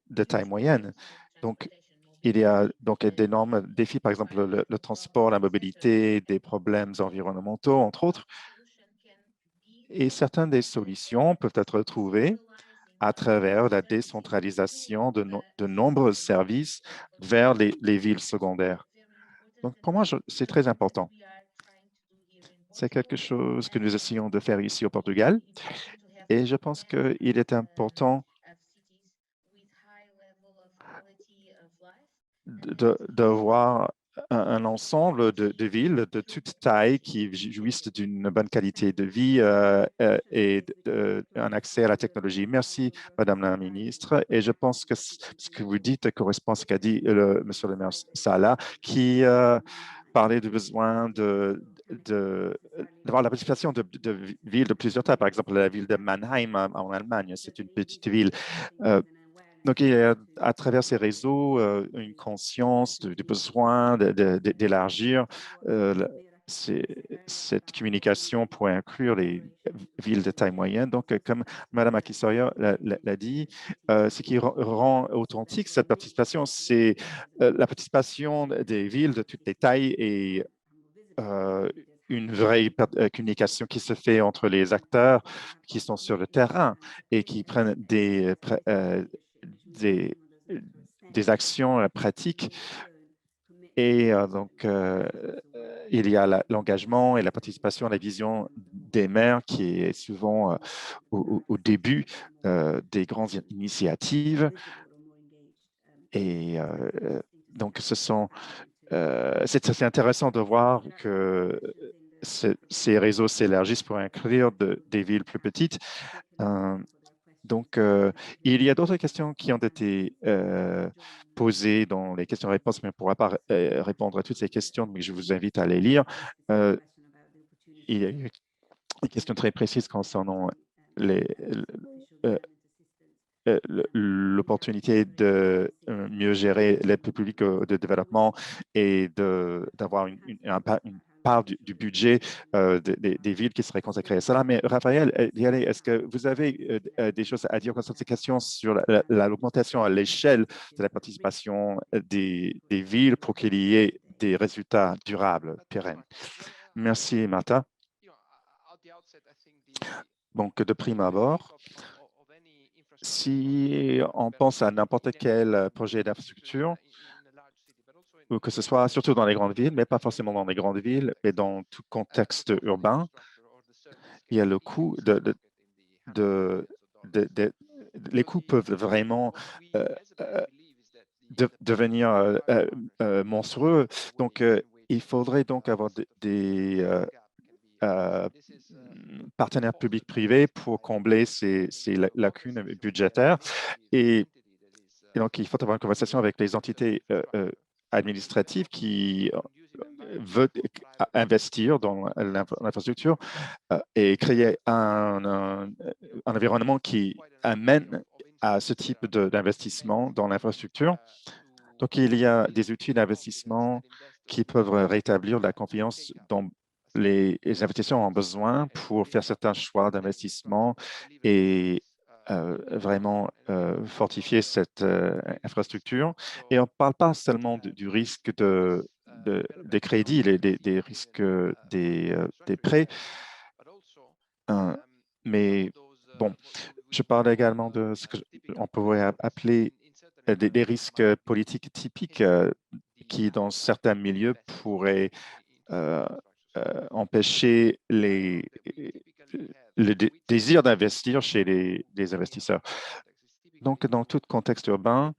de taille moyenne. Donc, il y a donc d'énormes défis, par exemple le transport, la mobilité, des problèmes environnementaux, entre autres. Et certaines des solutions peuvent être trouvées à travers la décentralisation de nombreux services vers les villes secondaires. Donc, pour moi, c'est très important. C'est quelque chose que nous essayons de faire ici au Portugal. Et je pense qu'il est important de voir un ensemble de villes de toute taille qui jouissent d'une bonne qualité de vie et un accès à la technologie. Merci, Madame la Ministre. Et je pense que ce que vous dites correspond à ce qu'a dit Monsieur le maire Salah, qui parlait du besoin d'avoir la participation de villes de plusieurs tailles. Par exemple, la ville de Mannheim en Allemagne, c'est une petite ville. Donc, il y a à travers ces réseaux une conscience du besoin d'élargir cette communication pour inclure les villes de taille moyenne. Donc, comme Mme Akisoya l'a dit, ce qui rend authentique cette participation, c'est la participation des villes de toutes les tailles et une vraie communication qui se fait entre les acteurs qui sont sur le terrain et qui prennent des actions pratiques. Et donc, il y a l'engagement et la participation à la vision des maires qui est souvent au début des grandes initiatives. Et donc, c'est intéressant de voir que ces réseaux s'élargissent pour inclure des villes plus petites. Donc, il y a d'autres questions qui ont été posées dans les questions-réponses, mais on ne pourra pas répondre à toutes ces questions, mais je vous invite à les lire. Il y a eu une question très précise concernant l'opportunité de mieux gérer l'aide publique de développement et d'avoir une part du budget des villes qui seraient consacrées à cela. Mais Raphaël, est-ce que vous avez des choses à dire concernant ces questions sur l'augmentation à l'échelle de la participation des villes pour qu'il y ait des résultats durables, pérennes? Merci, Martha. Donc, de prime abord, si on pense à n'importe quel projet d'infrastructure, ou que ce soit surtout dans les grandes villes, mais pas forcément dans les grandes villes, mais dans tout contexte urbain, il y a le coût les coûts peuvent vraiment devenir monstrueux. Donc, il faudrait donc avoir des partenaires publics-privés pour combler ces lacunes budgétaires. Et donc, il faut avoir une conversation avec les entités administratives qui veulent investir dans l'infrastructure et créer un environnement qui amène à ce type d'investissement dans l'infrastructure. Donc, il y a des outils d'investissement qui peuvent rétablir la confiance dans les investisseurs ont besoin pour faire certains choix d'investissement et vraiment fortifier cette infrastructure. Et on ne parle pas seulement du risque des crédits, des risques des prêts, mais bon, je parle également de ce qu'on pourrait appeler des risques politiques typiques qui, dans certains milieux, pourraient empêcher le désir d'investir chez les investisseurs. Donc, dans tout contexte urbain,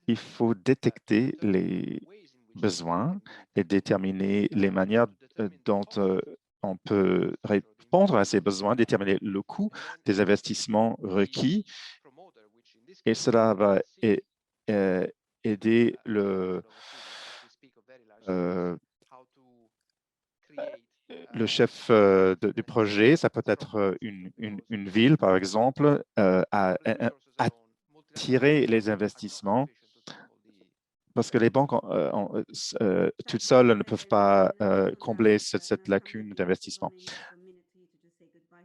il faut détecter les besoins et déterminer les manières dont on peut répondre à ces besoins, déterminer le coût des investissements requis. Et cela va aider le chef du projet, ça peut être une ville, par exemple, à attirer les investissements parce que les banques toutes seules ne peuvent pas combler cette lacune d'investissement.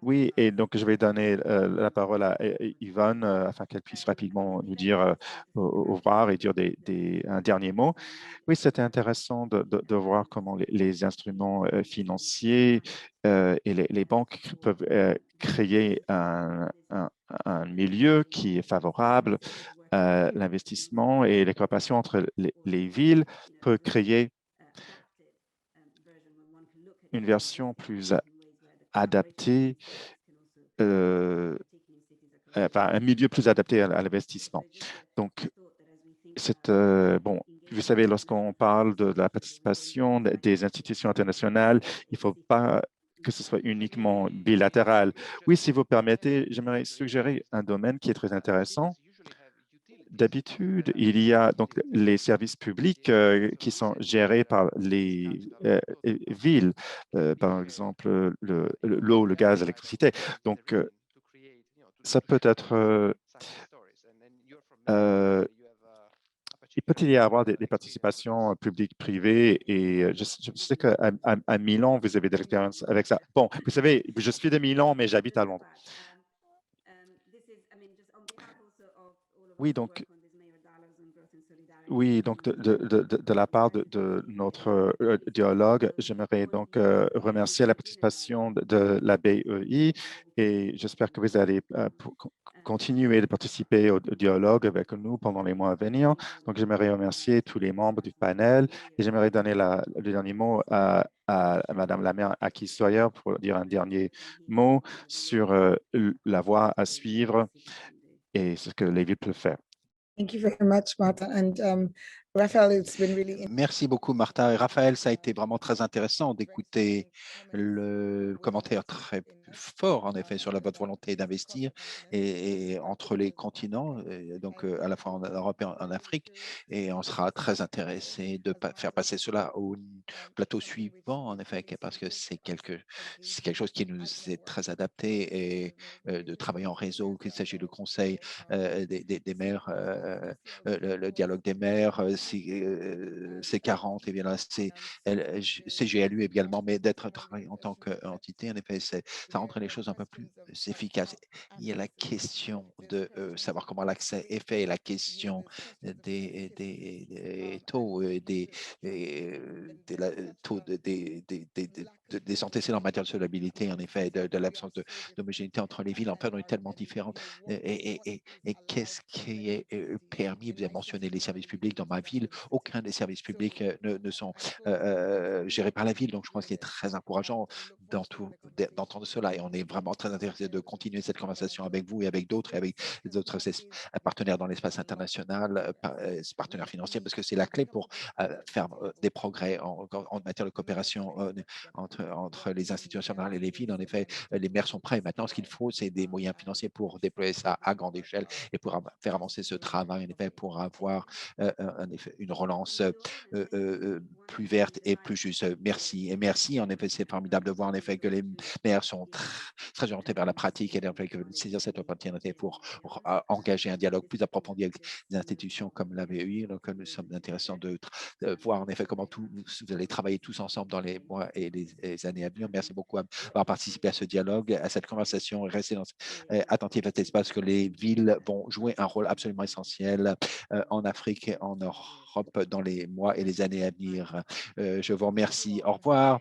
Oui, et donc je vais donner la parole à Yvonne afin qu'elle puisse rapidement nous dire au revoir et dire un dernier mot. Oui, c'était intéressant de voir comment les instruments financiers et les banques peuvent créer un milieu qui est favorable à l'investissement et les coopérations entre les villes peut créer une version plus adaptée, enfin, un milieu plus adapté à l'investissement. Donc, bon, vous savez, lorsqu'on parle de la participation des institutions internationales, il ne faut pas que ce soit uniquement bilatéral. Oui, si vous permettez, j'aimerais suggérer un domaine qui est très intéressant. D'habitude, il y a donc les services publics qui sont gérés par les villes, par exemple l'eau, le gaz, l'électricité. Donc, ça peut être il peut y avoir des participations publiques, privées, et je sais qu'à Milan, vous avez de l'expérience avec ça. Bon, vous savez, je suis de Milan, mais j'habite à Londres. Oui, donc, oui, donc de la part de notre dialogue, j'aimerais donc remercier la participation de la BEI et j'espère que vous allez continuer de participer au dialogue avec nous pendant les mois à venir. Donc, j'aimerais remercier tous les membres du panel et j'aimerais donner le dernier mot à Madame la maire Aki Sawyer pour dire un dernier mot sur la voie à suivre et ce que les villes peuvent faire. Thank you very much, Martha. And Raphael, it's been really Merci beaucoup, Martha. Et Raphaël, ça a été vraiment très intéressant d'écouter le commentaire très fort, en effet, sur votre volonté d'investir et entre les continents, donc à la fois en Europe et en Afrique. Et on sera très intéressé de faire passer cela au plateau suivant, en effet, parce que c'est quelque chose qui nous est très adapté et de travailler en réseau, qu'il s'agit du conseil des maires, le dialogue des maires, C40, et bien là, CGLU également, mais d'être travaillé en tant qu'entité, en effet, ça rend les choses un peu plus efficaces. Il y a la question de savoir comment l'accès est fait, la question des taux, taux des antécédents en matière de solvabilité, en effet, de l'absence d'homogénéité entre les villes. En fait, on est tellement différentes. Et qu'est-ce qui est permis? Vous avez mentionné les services publics dans ma ville. Aucun des services publics ne sont gérés par la ville. Donc, je pense qu'il est très encourageant d'entendre cela. Et on est vraiment très intéressé de continuer cette conversation avec vous et avec d'autres partenaires dans l'espace international, partenaires financiers, parce que c'est la clé pour faire des progrès en matière de coopération entre les institutions nationales et les villes. En effet, les maires sont prêts. Maintenant, ce qu'il faut, c'est des moyens financiers pour déployer ça à grande échelle et pour faire avancer ce travail, en effet, pour avoir une relance plus verte et plus juste. Merci. Et merci, en effet, c'est formidable de voir, en effet, que les maires sont très orientés vers la pratique et en effet, que saisir cette opportunité pour engager un dialogue plus approfondi avec des institutions comme la VEI. Donc, nous sommes intéressants de voir, en effet, comment vous allez travailler tous ensemble dans les mois et les années à venir. Merci beaucoup d'avoir participé à ce dialogue, à cette conversation, et rester attentif à cet espace, que les villes vont jouer un rôle absolument essentiel en Afrique et en Europe dans les mois et les années à venir. Je vous remercie. Au revoir.